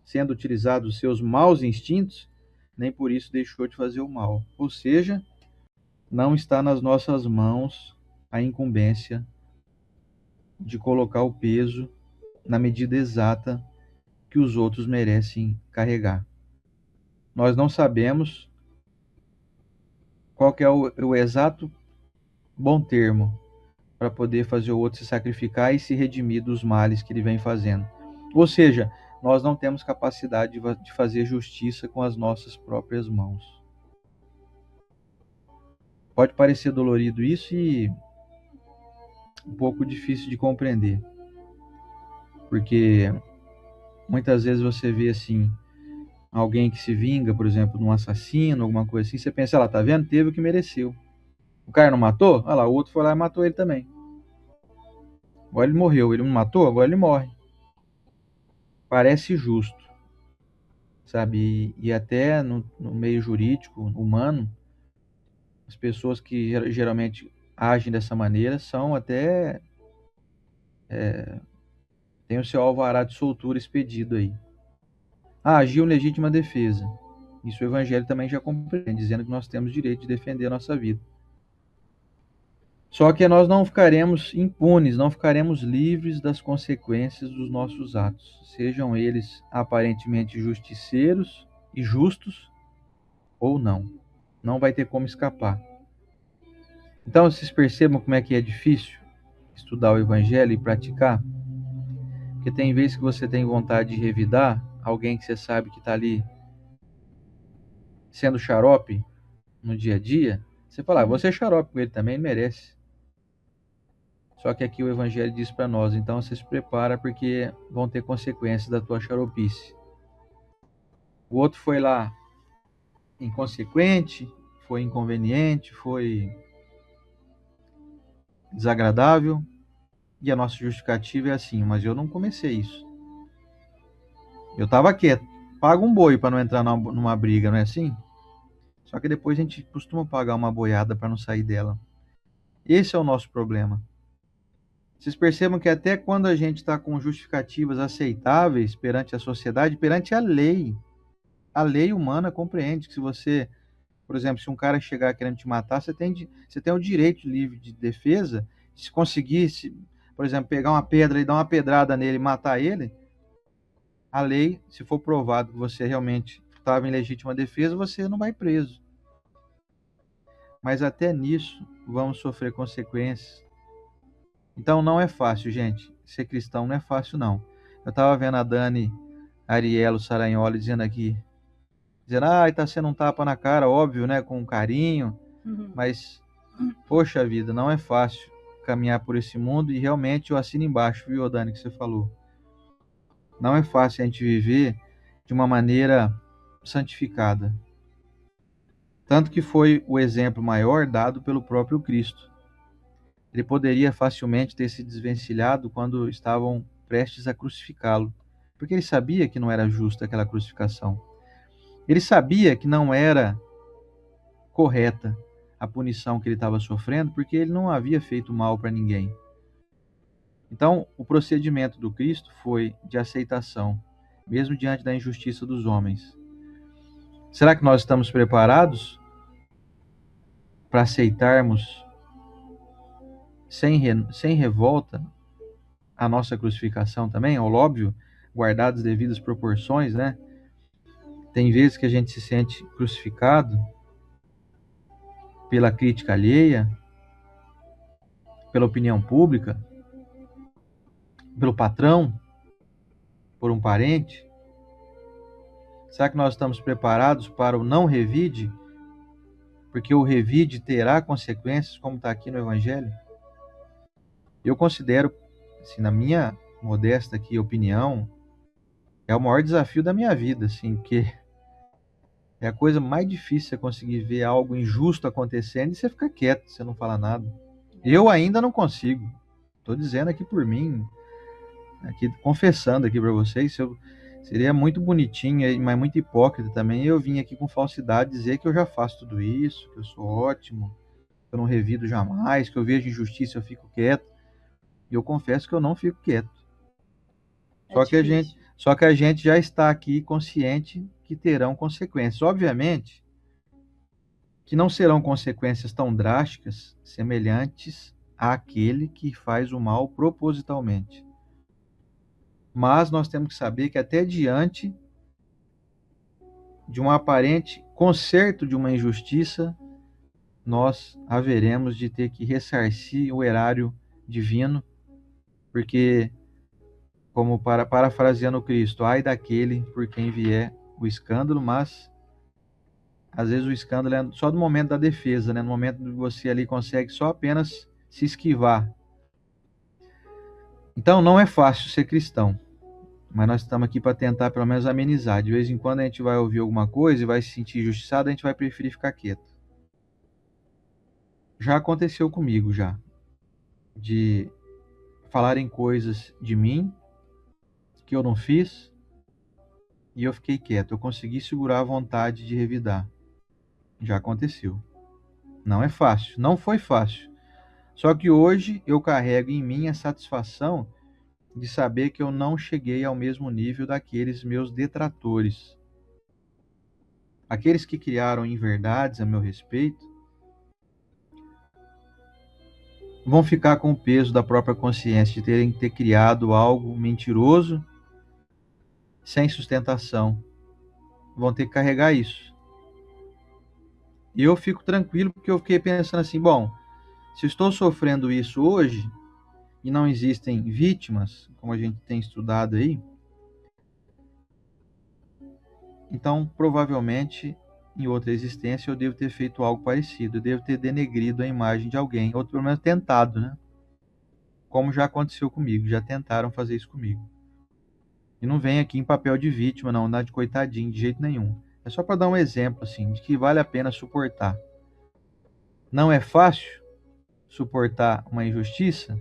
sendo utilizados os seus maus instintos, nem por isso deixou de fazer o mal. Ou seja, não está nas nossas mãos a incumbência de colocar o peso na medida exata que os outros merecem carregar. Nós não sabemos qual que é o exato bom termo para poder fazer o outro se sacrificar e se redimir dos males que ele vem fazendo. Ou seja, nós não temos capacidade de fazer justiça com as nossas próprias mãos. Pode parecer dolorido isso e um pouco difícil de compreender, porque muitas vezes você vê assim, alguém que se vinga, por exemplo, de um assassino, alguma coisa assim, você pensa, lá, tá vendo? Teve o que mereceu. O cara não matou? Ah lá, o outro foi lá e matou ele também. Agora ele morreu, ele não matou? Agora ele morre. Parece justo, sabe? E até no meio jurídico, humano, as pessoas que geralmente agem dessa maneira são até... tem o seu alvará de soltura expedido aí. Ah, agiu em legítima defesa. Isso o Evangelho também já compreende, dizendo que nós temos direito de defender a nossa vida. Só que nós não ficaremos impunes, não ficaremos livres das consequências dos nossos atos, sejam eles aparentemente justiceiros e justos ou não. Não vai ter como escapar. Então, vocês percebam como é que é difícil estudar o Evangelho e praticar? Porque tem vezes que você tem vontade de revidar alguém que você sabe que está ali sendo xarope no dia a dia, você fala, você é xarope com ele também, ele merece. Só que aqui o Evangelho diz para nós, então você se prepara porque vão ter consequências da tua xaropice. O outro foi lá inconsequente, foi inconveniente, foi desagradável, e a nossa justificativa é assim, mas eu não comecei isso. Eu estava quieto. Paga um boi para não entrar numa briga, não é assim? Só que depois a gente costuma pagar uma boiada para não sair dela. Esse é o nosso problema. Vocês percebam que até quando a gente está com justificativas aceitáveis perante a sociedade, perante a lei humana compreende que se você, por exemplo, se um cara chegar querendo te matar, você tem o direito livre de defesa, se conseguir, por exemplo, pegar uma pedra e dar uma pedrada nele e matar ele, a lei, se for provado que você realmente estava em legítima defesa, você não vai preso. mas até nisso vamos sofrer consequências. Então não é fácil, gente. Ser cristão não é fácil, não. Eu estava vendo a Dani Arielo Saragnoli dizendo aqui, dizendo, tá sendo um tapa na cara, óbvio, né, com carinho, mas, poxa vida, não é fácil caminhar por esse mundo, e realmente eu assino embaixo, viu, Dani, que você falou. Não é fácil a gente viver de uma maneira santificada. Tanto que foi o exemplo maior dado pelo próprio Cristo. Ele poderia facilmente ter se desvencilhado quando estavam prestes a crucificá-lo, porque ele sabia que não era justa aquela crucificação. Ele sabia que não era correta a punição que ele estava sofrendo, porque ele não havia feito mal para ninguém. Então, o procedimento do Cristo foi de aceitação, mesmo diante da injustiça dos homens. Será que nós estamos preparados para aceitarmos sem revolta a nossa crucificação também? Óbvio, guardadas as devidas proporções, né? Tem vezes que a gente se sente crucificado pela crítica alheia, pela opinião pública, pelo patrão, por um parente. Será que nós estamos preparados para o não revide? Porque o revide terá consequências, como está aqui no Evangelho. Eu considero, assim, na minha modesta aqui opinião, é o maior desafio da minha vida, assim, porque é a coisa mais difícil você conseguir ver algo injusto acontecendo e você ficar quieto, você não fala nada. Eu ainda não consigo. Estou dizendo aqui por mim, aqui confessando aqui para vocês, seria muito bonitinho, mas muito hipócrita também eu vim aqui com falsidade dizer que eu já faço tudo isso, que eu sou ótimo, que eu não revido jamais, que eu vejo injustiça eu fico quieto. E eu confesso que eu não fico quieto. Só que a gente já está aqui consciente que terão consequências. Obviamente que não serão consequências tão drásticas, semelhantes àquele que faz o mal propositalmente. Mas nós temos que saber que até diante de um aparente conserto de uma injustiça, nós haveremos de ter que ressarcir o erário divino, porque, como parafraseando Cristo, ai daquele por quem vier o escândalo, mas às vezes o escândalo é só no momento da defesa, né? No momento que você ali consegue só apenas se esquivar. Então não é fácil ser cristão, mas nós estamos aqui para tentar pelo menos amenizar. De vez em quando a gente vai ouvir alguma coisa e vai se sentir injustiçado, a gente vai preferir ficar quieto. Já aconteceu comigo já, de falarem coisas de mim que eu não fiz e eu fiquei quieto. Eu consegui segurar a vontade de revidar. Já aconteceu. Não é fácil, não foi fácil. Só que hoje eu carrego em mim a satisfação de saber que eu não cheguei ao mesmo nível daqueles meus detratores. Aqueles que criaram inverdades a meu respeito vão ficar com o peso da própria consciência de terem que ter criado algo mentiroso, sem sustentação. Vão ter que carregar isso. E eu fico tranquilo porque eu fiquei pensando assim, bom, se eu estou sofrendo isso hoje e não existem vítimas, como a gente tem estudado aí, então provavelmente em outra existência eu devo ter feito algo parecido, eu devo ter denegrido a imagem de alguém, ou pelo menos tentado, né? Como já aconteceu comigo, já tentaram fazer isso comigo. E não vem aqui em papel de vítima, não, nada de coitadinho, de jeito nenhum. É só para dar um exemplo, assim, de que vale a pena suportar. Não é fácil suportar uma injustiça,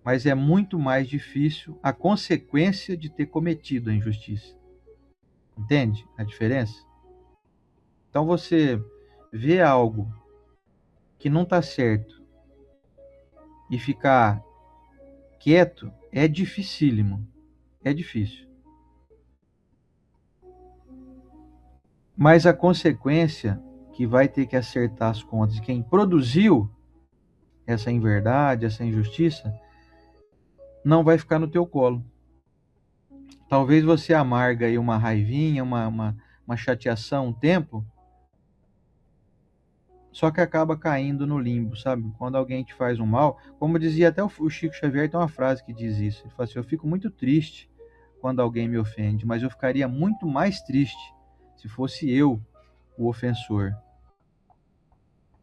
mas é muito mais difícil a consequência de ter cometido a injustiça. Entende a diferença? Então você vê algo que não está certo e ficar quieto é dificílimo. É difícil. Mas a consequência que vai ter que acertar as contas de quem produziu essa inverdade, essa injustiça, não vai ficar no teu colo. Talvez você amarga aí uma raivinha, uma chateação um tempo, só que acaba caindo no limbo, sabe? Quando alguém te faz um mal, como dizia até o Chico Xavier, tem uma frase que diz isso. Ele fala assim: eu fico muito triste quando alguém me ofende, mas eu ficaria muito mais triste se fosse eu o ofensor.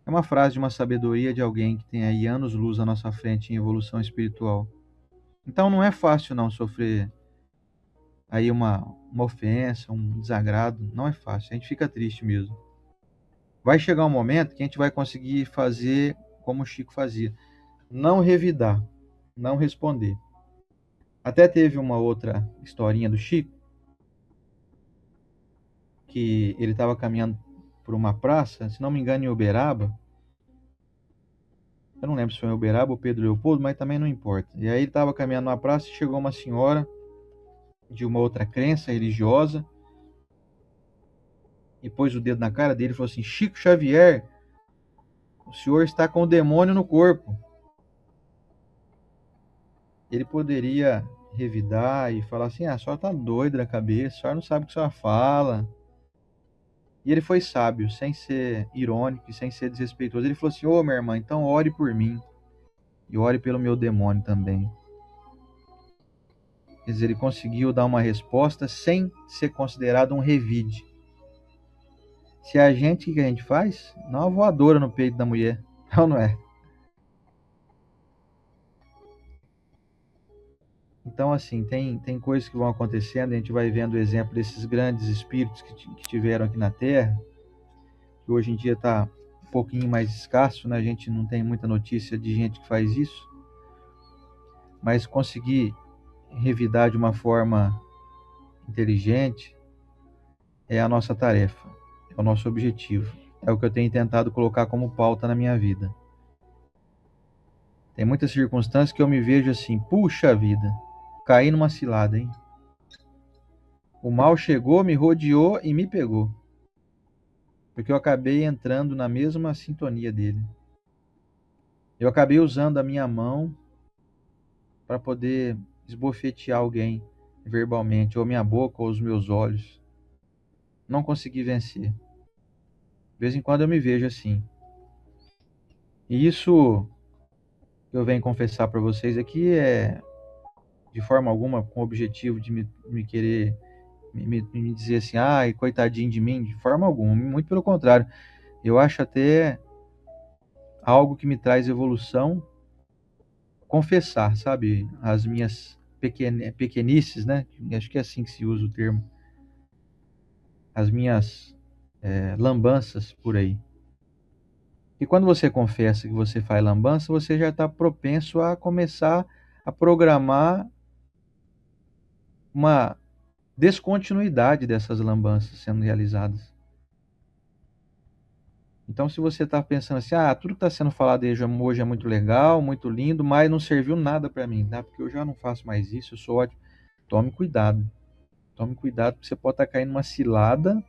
É uma frase de uma sabedoria de alguém que tem aí anos-luz à nossa frente em evolução espiritual. Então não é fácil não sofrer aí uma ofensa, um desagrado, não é fácil, a gente fica triste mesmo. Vai chegar um momento que a gente vai conseguir fazer como o Chico fazia, não revidar, não responder. Até teve uma outra historinha do Chico, que ele estava caminhando por uma praça, se não me engano em Uberaba, eu não lembro se foi em Uberaba ou Pedro Leopoldo, mas também não importa. E aí ele estava caminhando na praça e chegou uma senhora de uma outra crença religiosa e pôs o dedo na cara dele e falou assim: Chico Xavier, o senhor está com o demônio no corpo. Ele poderia revidar e falar assim: ah, a senhora está doida na cabeça, a senhora não sabe o que a senhora fala. E ele foi sábio, sem ser irônico e sem ser desrespeitoso. Ele falou assim: ô, minha irmã, então ore por mim e ore pelo meu demônio também. Quer dizer, ele conseguiu dar uma resposta sem ser considerado um revide. Se a gente, o que a gente faz? Dá uma voadora no peito da mulher. Não, não é? Então, assim, tem coisas que vão acontecendo, a gente vai vendo o exemplo desses grandes espíritos que tiveram aqui na Terra, que hoje em dia está um pouquinho mais escasso, né? A gente não tem muita notícia de gente que faz isso, mas conseguir revidar de uma forma inteligente é a nossa tarefa, é o nosso objetivo, é o que eu tenho tentado colocar como pauta na minha vida. Tem muitas circunstâncias que eu me vejo assim: puxa vida, caí numa cilada, hein? O mal chegou, me rodeou e me pegou, porque eu acabei entrando na mesma sintonia dele. Eu acabei usando a minha mão para poder esbofetear alguém verbalmente, ou minha boca, ou os meus olhos. Não consegui vencer. De vez em quando eu me vejo assim. E isso que eu venho confessar para vocês aqui é, de forma alguma, com o objetivo de me querer me dizer assim: ai, coitadinho de mim, de forma alguma. Muito pelo contrário. Eu acho até algo que me traz evolução confessar, sabe? As minhas pequenices, né? Acho que é assim que se usa o termo. As minhas lambanças por aí. E quando você confessa que você faz lambança, você já está propenso a começar a programar uma descontinuidade dessas lambanças sendo realizadas. Então, se você está pensando assim: ah, tudo que está sendo falado hoje é muito legal, muito lindo, mas não serviu nada para mim, tá? Porque eu já não faço mais isso, eu sou ótimo. Tome cuidado. Tome cuidado, porque você pode estar caindo numa cilada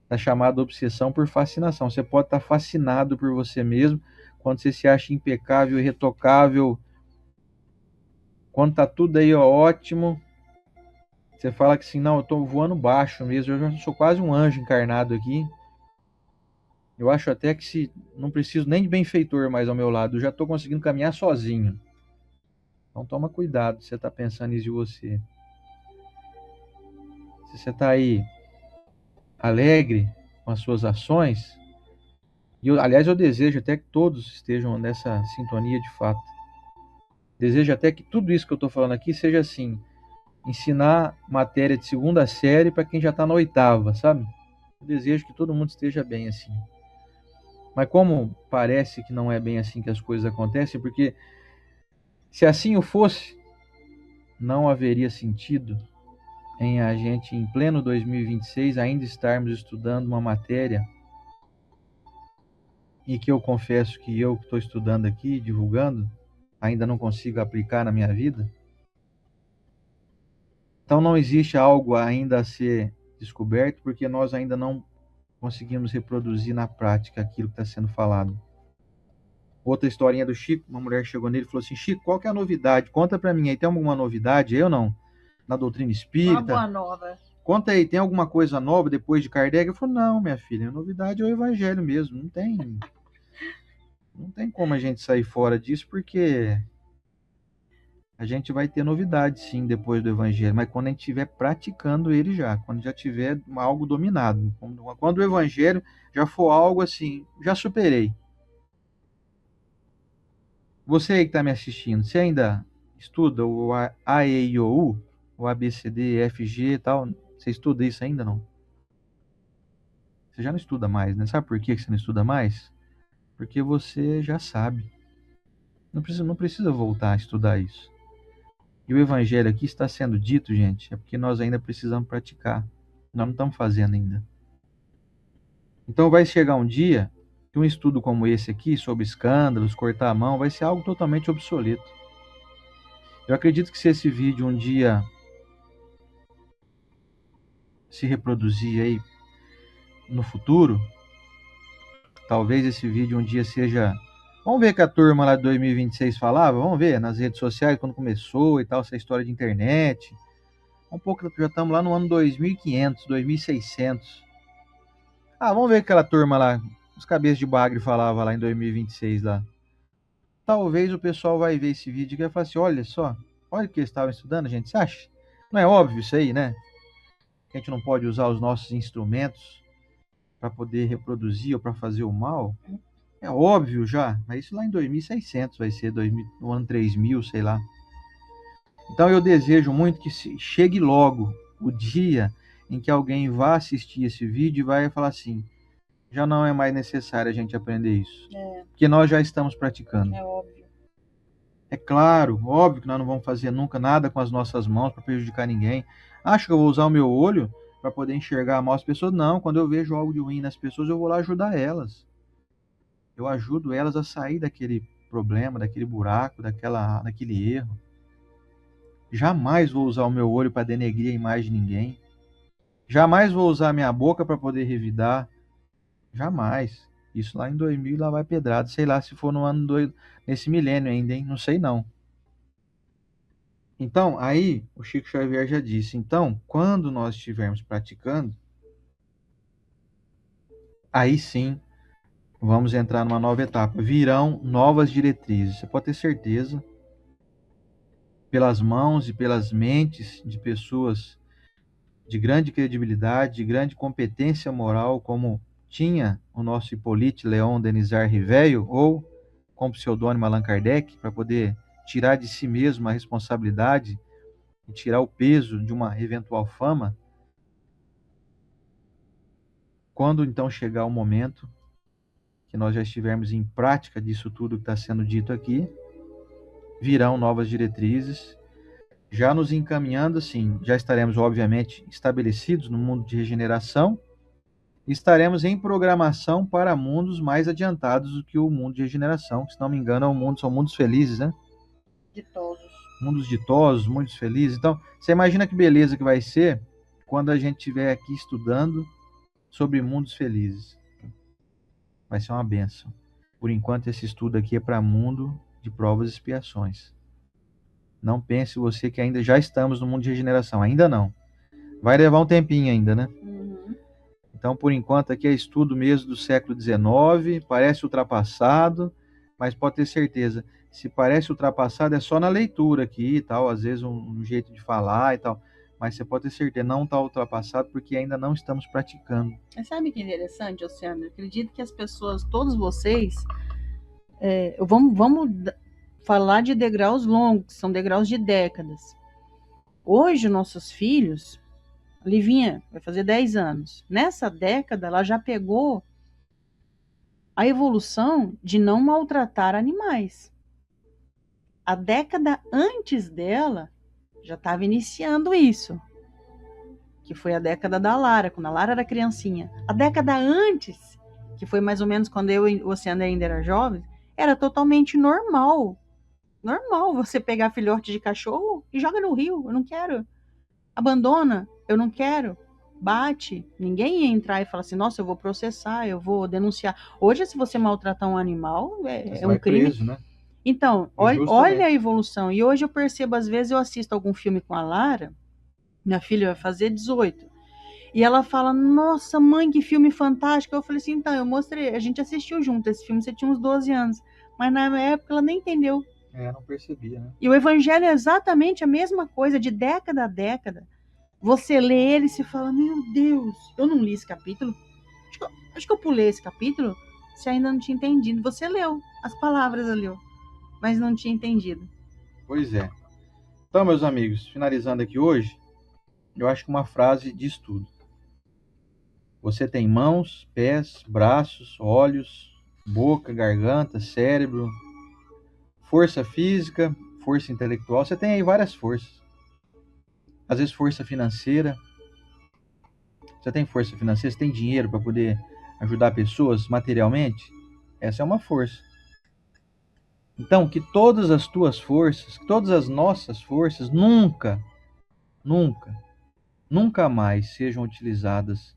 da chamada obsessão por fascinação. Você pode estar fascinado por você mesmo quando você se acha impecável, irretocável, quando está tudo aí ótimo. Você fala que assim: não, eu estou voando baixo mesmo, eu já sou quase um anjo encarnado aqui. Eu acho até que se não preciso nem de benfeitor mais ao meu lado, eu já estou conseguindo caminhar sozinho. Então toma cuidado se você está pensando isso de você. Se você está aí alegre com as suas ações, e aliás eu desejo até que todos estejam nessa sintonia de fato. Desejo até que tudo isso que eu estou falando aqui seja assim: ensinar matéria de segunda série para quem já está na oitava, sabe? Eu desejo que todo mundo esteja bem assim. Mas como parece que não é bem assim que as coisas acontecem, porque se assim o fosse, não haveria sentido em a gente, em pleno 2026, ainda estarmos estudando uma matéria e que eu confesso que eu que estou estudando aqui, divulgando, ainda não consigo aplicar na minha vida. Então não existe algo ainda a ser descoberto, porque nós ainda não conseguimos reproduzir na prática aquilo que está sendo falado. Outra historinha do Chico: uma mulher chegou nele e falou assim: Chico, qual que é a novidade? Conta para mim aí, tem alguma novidade? Eu não. Na doutrina espírita? Uma boa nova. Conta aí, tem alguma coisa nova depois de Kardec? Eu falei: não, minha filha, a novidade é o evangelho mesmo, não tem Não tem como a gente sair fora disso, porque a gente vai ter novidades, sim, depois do Evangelho, mas quando a gente estiver praticando ele já, quando já tiver algo dominado. Quando o Evangelho já for algo assim, já superei. Você aí que está me assistindo, você ainda estuda o A, E, I, O, U, o A, B, C, D, F, G e tal? Você estuda isso ainda não? Você já não estuda mais, né? Sabe por que você não estuda mais? Porque você já sabe. Não precisa voltar a estudar isso. E o evangelho aqui está sendo dito, gente, é porque nós ainda precisamos praticar. Nós não estamos fazendo ainda. Então vai chegar um dia que um estudo como esse aqui, sobre escândalos, cortar a mão, vai ser algo totalmente obsoleto. Eu acredito que se esse vídeo um dia se reproduzir aí no futuro, talvez esse vídeo um dia seja... Vamos ver que a turma lá de 2026 falava, vamos ver nas redes sociais quando começou e tal, essa história de internet. Um pouco, já estamos lá no ano 2500, 2600. Ah, vamos ver aquela turma lá, os cabeças de bagre falava lá em 2026 lá. Talvez o pessoal vai ver esse vídeo e vai falar assim, olha só, olha o que eles estavam estudando, gente, você acha? Não é óbvio isso aí, né? Que a gente não pode usar os nossos instrumentos para poder reproduzir ou para fazer o mal. É óbvio já, mas isso lá em 2600 vai ser, no ano 3000, sei lá. Então eu desejo muito que chegue logo o dia em que alguém vá assistir esse vídeo e vai falar assim, já não é mais necessário a gente aprender isso. Porque nós já estamos praticando. É óbvio. É claro, óbvio que nós não vamos fazer nunca nada com as nossas mãos para prejudicar ninguém. Acho que eu vou usar o meu olho para poder enxergar mal as pessoas? Não, quando eu vejo algo de ruim nas pessoas, eu vou lá ajudar elas. Eu ajudo elas a sair daquele problema, daquele buraco, daquele erro. Jamais vou usar o meu olho para denegrir a imagem de ninguém. Jamais vou usar a minha boca para poder revidar. Jamais. Isso lá em 2000 lá vai pedrado. Sei lá se for no ano nesse milênio ainda, hein? Não sei não. Então, aí o Chico Xavier já disse. Então, quando nós estivermos praticando, aí sim vamos entrar numa nova etapa. Virão novas diretrizes. Você pode ter certeza, pelas mãos e pelas mentes de pessoas de grande credibilidade, de grande competência moral, como tinha o nosso Hippolyte Léon Denisard Rivello, ou com o pseudônimo Allan Kardec, para poder tirar de si mesmo a responsabilidade e tirar o peso de uma eventual fama. Quando então chegar o momento que nós já estivermos em prática disso tudo que está sendo dito aqui, virão novas diretrizes, já nos encaminhando, assim, já estaremos obviamente estabelecidos no mundo de regeneração, estaremos em programação para mundos mais adiantados do que o mundo de regeneração, que, se não me engano, são mundos felizes, né? Ditosos. Mundos ditosos, mundos felizes. Então, você imagina que beleza que vai ser quando a gente estiver aqui estudando sobre mundos felizes. Vai ser uma benção. Por enquanto, esse estudo aqui é para mundo de provas e expiações. Não pense você que ainda já estamos no mundo de regeneração. Ainda não. Vai levar um tempinho ainda, né? Então, por enquanto, aqui é estudo mesmo do século XIX, parece ultrapassado, mas pode ter certeza, se parece ultrapassado é só na leitura aqui e tal, às vezes um jeito de falar e tal, mas você pode ter certeza, não está ultrapassado porque ainda não estamos praticando. Mas sabe que interessante, Oceano? Eu acredito que as pessoas, todos vocês, vamos falar de degraus longos, que são degraus de décadas. Hoje, nossos filhos... Livinha vai fazer 10 anos. Nessa década, ela já pegou a evolução de não maltratar animais. A década antes dela já estava iniciando isso, que foi a década da Lara, quando a Lara era criancinha. A década antes, que foi mais ou menos quando eu e o Oceano ainda era jovem, era totalmente normal. Normal você pegar filhote de cachorro e joga no rio. Eu não quero. Abandona, eu não quero, bate. Ninguém ia entrar e falar assim, nossa, eu vou processar, eu vou denunciar. Hoje, se você maltratar um animal, é um crime. Preso, né? Então, olha a evolução. E hoje eu percebo, às vezes eu assisto algum filme com a Lara, minha filha vai fazer 18, E ela fala, nossa, mãe, que filme fantástico. Eu falei assim, então, eu mostrei, a gente assistiu junto esse filme, você tinha uns 12 anos. Mas na época ela nem entendeu. Não percebia, né? E o evangelho é exatamente a mesma coisa, de década a década. Você lê ele e se fala, meu Deus, eu não li esse capítulo. Acho que eu pulei esse capítulo. Você ainda não tinha entendido. Você leu as palavras ali, mas não tinha entendido. Pois é. Então, meus amigos, finalizando aqui hoje, eu acho que uma frase diz tudo. Você tem mãos, pés, braços, olhos, boca, garganta, cérebro, força física, força intelectual. Você tem aí várias forças. Às vezes força financeira. Você tem força financeira, você tem dinheiro para poder ajudar pessoas materialmente? Essa é uma força. Então, que todas as tuas forças, todas as nossas forças, nunca mais sejam utilizadas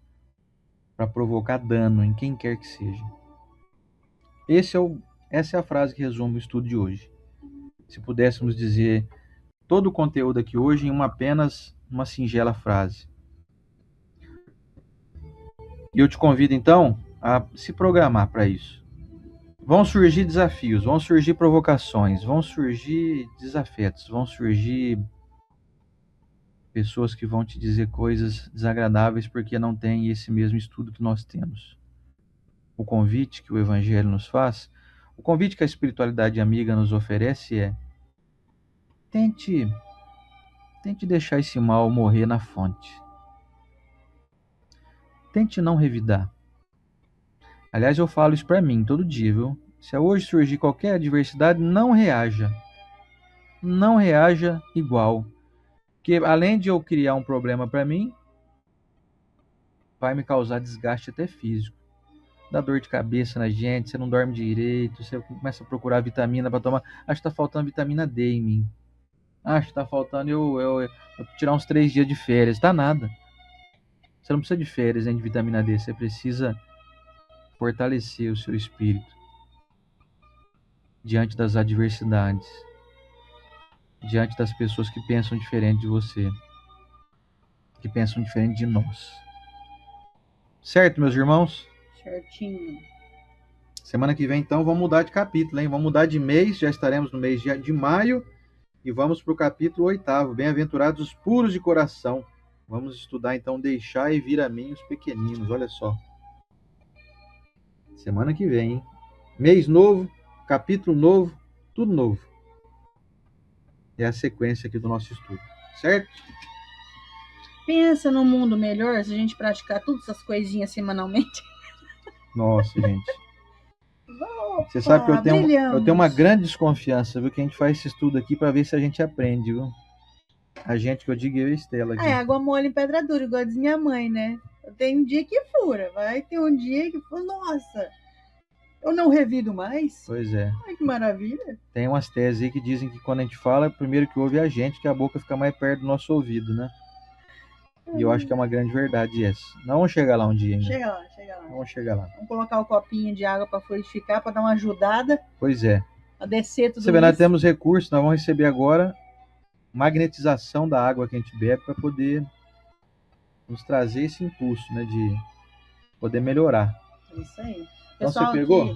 para provocar dano em quem quer que seja. Essa é a frase que resume o estudo de hoje. Se pudéssemos dizer todo o conteúdo aqui hoje em apenas uma singela frase. E eu te convido, então, a se programar para isso. Vão surgir desafios, vão surgir provocações, vão surgir desafetos, vão surgir pessoas que vão te dizer coisas desagradáveis porque não têm esse mesmo estudo que nós temos. O convite que o Evangelho nos faz, o convite que a espiritualidade amiga nos oferece é: tente deixar esse mal morrer na fonte. Tente não revidar. Aliás, eu falo isso para mim todo dia, viu? Se hoje surgir qualquer adversidade, não reaja. Não reaja igual. Porque além de eu criar um problema para mim, vai me causar desgaste até físico. Dá dor de cabeça na gente, você não dorme direito, você começa a procurar vitamina para tomar. Acho que tá faltando vitamina D em mim. Acho que tá faltando eu tirar uns 3 dias de férias. Tá nada. Você não precisa de férias nem de vitamina D, você precisa fortalecer o seu espírito diante das adversidades, diante das pessoas que pensam diferente de você, que pensam diferente de nós. Certo, meus irmãos? Certinho. Semana que vem, então, vamos mudar de capítulo, hein? Vamos mudar de mês, já estaremos no mês de maio e vamos para o capítulo 8º, Bem-aventurados os puros de coração. Vamos estudar, então, deixar e vir a mim os pequeninos, olha só. Semana que vem, hein? Mês novo, capítulo novo, tudo novo. É a sequência aqui do nosso estudo, certo? Pensa num mundo melhor se a gente praticar todas essas coisinhas semanalmente. Nossa, gente. Você sabe que eu tenho uma grande desconfiança, viu? Que a gente faz esse estudo aqui para ver se a gente aprende, viu? A gente, que eu digo, eu e Estela aqui. Água mole em pedra dura, igual diz minha mãe, né? Tem um dia que fura, vai ter um dia que fura. Nossa, eu não revido mais? Pois é. Ai, que maravilha. Tem umas teses aí que dizem que quando a gente fala, primeiro que ouve a gente, que a boca fica mais perto do nosso ouvido, né? E eu acho que é uma grande verdade essa. Nós vamos chegar lá um dia ainda. Chega lá. Vamos chegar lá. Vamos colocar o copinho de água para fluidificar, para dar uma ajudada. Pois é. A descer tudo Você vê, nós temos recursos, nós vamos receber agora magnetização da água que a gente bebe para poder nos trazer esse impulso, né? De poder melhorar. Isso aí. Então, você pegou?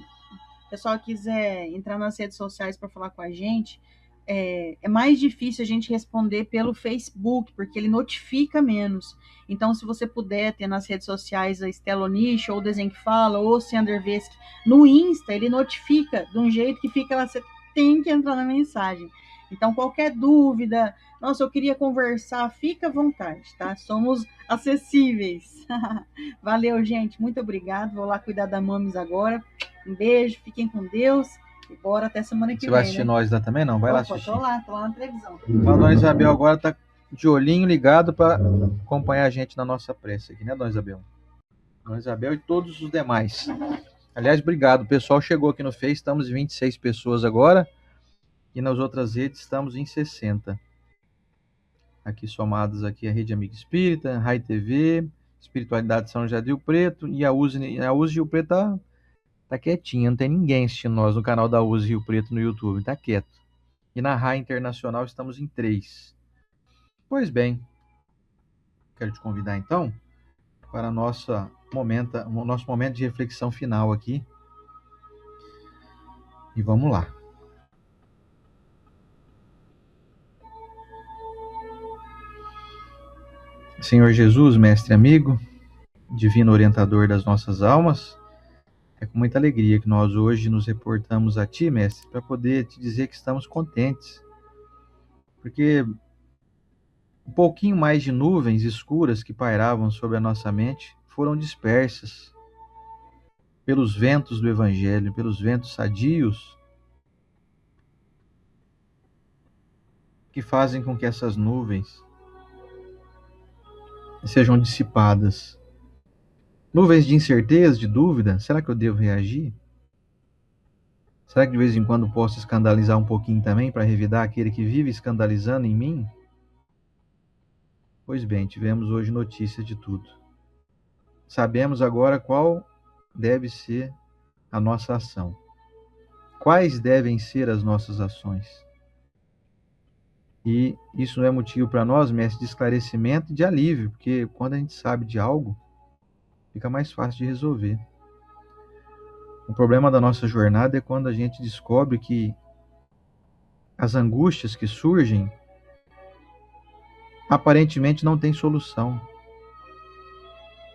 Pessoal quiser entrar nas redes sociais para falar com a gente, é mais difícil a gente responder pelo Facebook, porque ele notifica menos. Então, se você puder ter nas redes sociais a Estela Onish, ou o Desenho que Fala, ou o Sander Vesky, no Insta, ele notifica de um jeito que fica lá, você tem que entrar na mensagem. Então, qualquer dúvida, nossa, eu queria conversar, fica à vontade, tá? Somos acessíveis. Valeu, gente, muito obrigado. Vou lá cuidar da Mames agora. Um beijo, fiquem com Deus. E bora até semana que vem. Você vai assistir nós lá também? Não? Vai lá assistir. Tô lá na televisão. A Dona Isabel agora tá de olhinho ligado para acompanhar a gente na nossa prece aqui, né, Dona Isabel? Dona Isabel e todos os demais. Aliás, obrigado. O pessoal chegou aqui no Face, estamos em 26 pessoas agora. E nas outras redes estamos em 60. Aqui somados aqui a Rede Amiga Espírita, Rai TV, Espiritualidade São José do Rio Preto, e a USE Rio Preto tá quietinha, não tem ninguém assistindo nós no canal da USE Rio Preto no YouTube, tá quieto. E na Rai Internacional estamos em 3. Pois bem, quero te convidar então para o nosso momento de reflexão final aqui. E vamos lá. Senhor Jesus, mestre amigo, divino orientador das nossas almas, é com muita alegria que nós hoje nos reportamos a Ti, mestre, para poder te dizer que estamos contentes, porque um pouquinho mais de nuvens escuras que pairavam sobre a nossa mente foram dispersas pelos ventos do Evangelho, pelos ventos sadios, que fazem com que essas nuvens sejam dissipadas. Nuvens de incerteza, de dúvida, será que eu devo reagir? Será que de vez em quando posso escandalizar um pouquinho também para revidar aquele que vive escandalizando em mim? Pois bem, tivemos hoje notícia de tudo. Sabemos agora qual deve ser a nossa ação. Quais devem ser as nossas ações? E isso não é motivo para nós, mestre, de esclarecimento e de alívio, porque quando a gente sabe de algo, fica mais fácil de resolver. O problema da nossa jornada é quando a gente descobre que as angústias que surgem aparentemente não têm solução.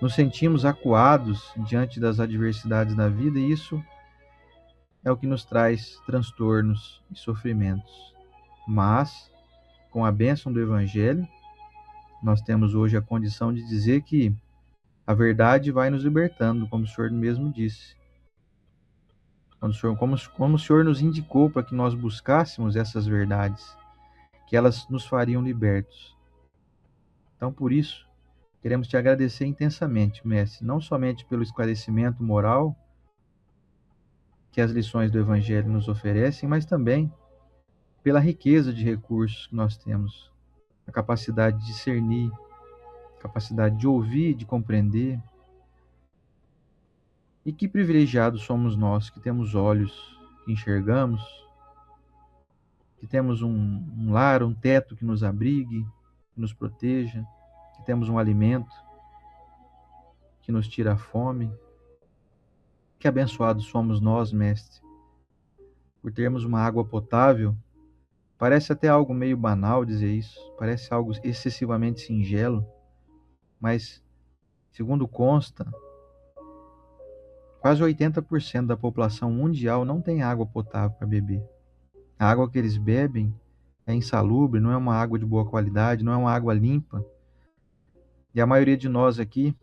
Nos sentimos acuados diante das adversidades da vida e isso é o que nos traz transtornos e sofrimentos. Mas, com a bênção do Evangelho, nós temos hoje a condição de dizer que a verdade vai nos libertando, como o Senhor mesmo disse. Como o Senhor nos indicou para que nós buscássemos essas verdades, que elas nos fariam libertos. Então, por isso, queremos te agradecer intensamente, mestre, não somente pelo esclarecimento moral que as lições do Evangelho nos oferecem, mas também pela riqueza de recursos que nós temos, a capacidade de discernir, a capacidade de ouvir, de compreender. E que privilegiados somos nós que temos olhos, que enxergamos, que temos um lar, um teto que nos abrigue, que nos proteja, que temos um alimento que nos tira a fome. Que abençoados somos nós, mestre, por termos uma água potável. Parece até algo meio banal dizer isso, parece algo excessivamente singelo, mas, segundo consta, quase 80% da população mundial não tem água potável para beber. A água que eles bebem é insalubre, não é uma água de boa qualidade, não é uma água limpa. E a maioria de nós aqui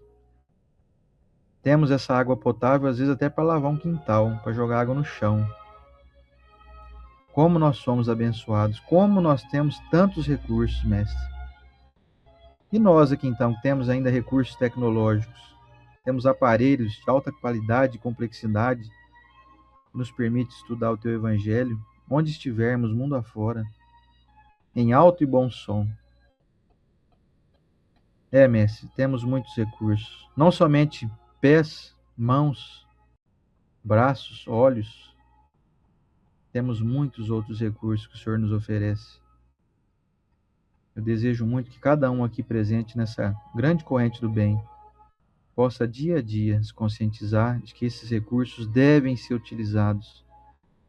temos essa água potável, às vezes até para lavar um quintal, para jogar água no chão. Como nós somos abençoados, como nós temos tantos recursos, mestre. E nós aqui então temos ainda recursos tecnológicos, temos aparelhos de alta qualidade e complexidade que nos permite estudar o teu Evangelho, onde estivermos, mundo afora, em alto e bom som. Mestre, temos muitos recursos, não somente pés, mãos, braços, olhos, temos muitos outros recursos que o Senhor nos oferece. Eu desejo muito que cada um aqui presente nessa grande corrente do bem possa dia a dia se conscientizar de que esses recursos devem ser utilizados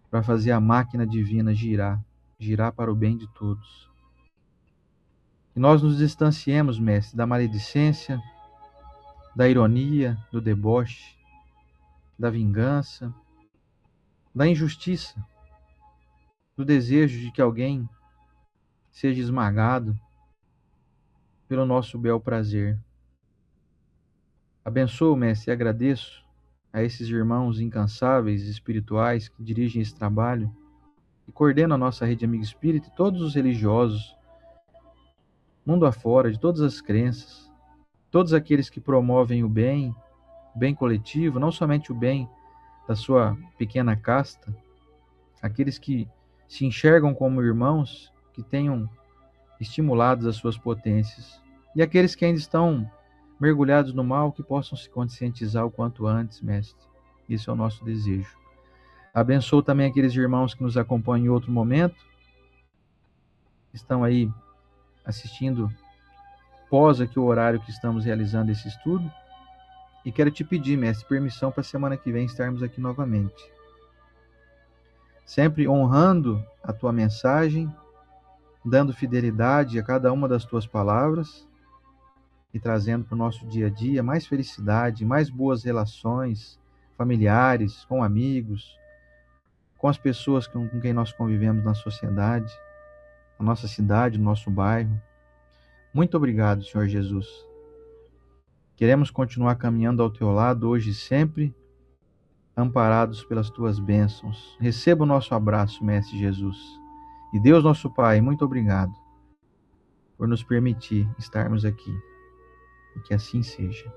para fazer a máquina divina girar para o bem de todos. Que nós nos distanciemos, mestre, da maledicência, da ironia, do deboche, da vingança, da injustiça, do desejo de que alguém seja esmagado pelo nosso bel prazer. Abençoo, mestre, e agradeço a esses irmãos incansáveis espirituais que dirigem esse trabalho e coordenam a nossa rede Amigo Espírita e todos os religiosos, mundo afora, de todas as crenças, todos aqueles que promovem o bem coletivo, não somente o bem da sua pequena casta, aqueles que se enxergam como irmãos, que tenham estimulados as suas potências, e aqueles que ainda estão mergulhados no mal, que possam se conscientizar o quanto antes, mestre. Esse é o nosso desejo. Abençoo também aqueles irmãos que nos acompanham em outro momento, que estão aí assistindo pós aqui o horário que estamos realizando esse estudo, E quero te pedir, Mestre, permissão para a semana que vem estarmos aqui novamente. Sempre honrando a tua mensagem, dando fidelidade a cada uma das tuas palavras e trazendo para o nosso dia a dia mais felicidade, mais boas relações familiares, com amigos, com as pessoas com quem nós convivemos na sociedade, na nossa cidade, no nosso bairro. Muito obrigado, Senhor Jesus. Queremos continuar caminhando ao teu lado hoje e sempre, amparados pelas tuas bênçãos. Receba o nosso abraço, Mestre Jesus. E Deus, nosso Pai, muito obrigado por nos permitir estarmos aqui. E que assim seja.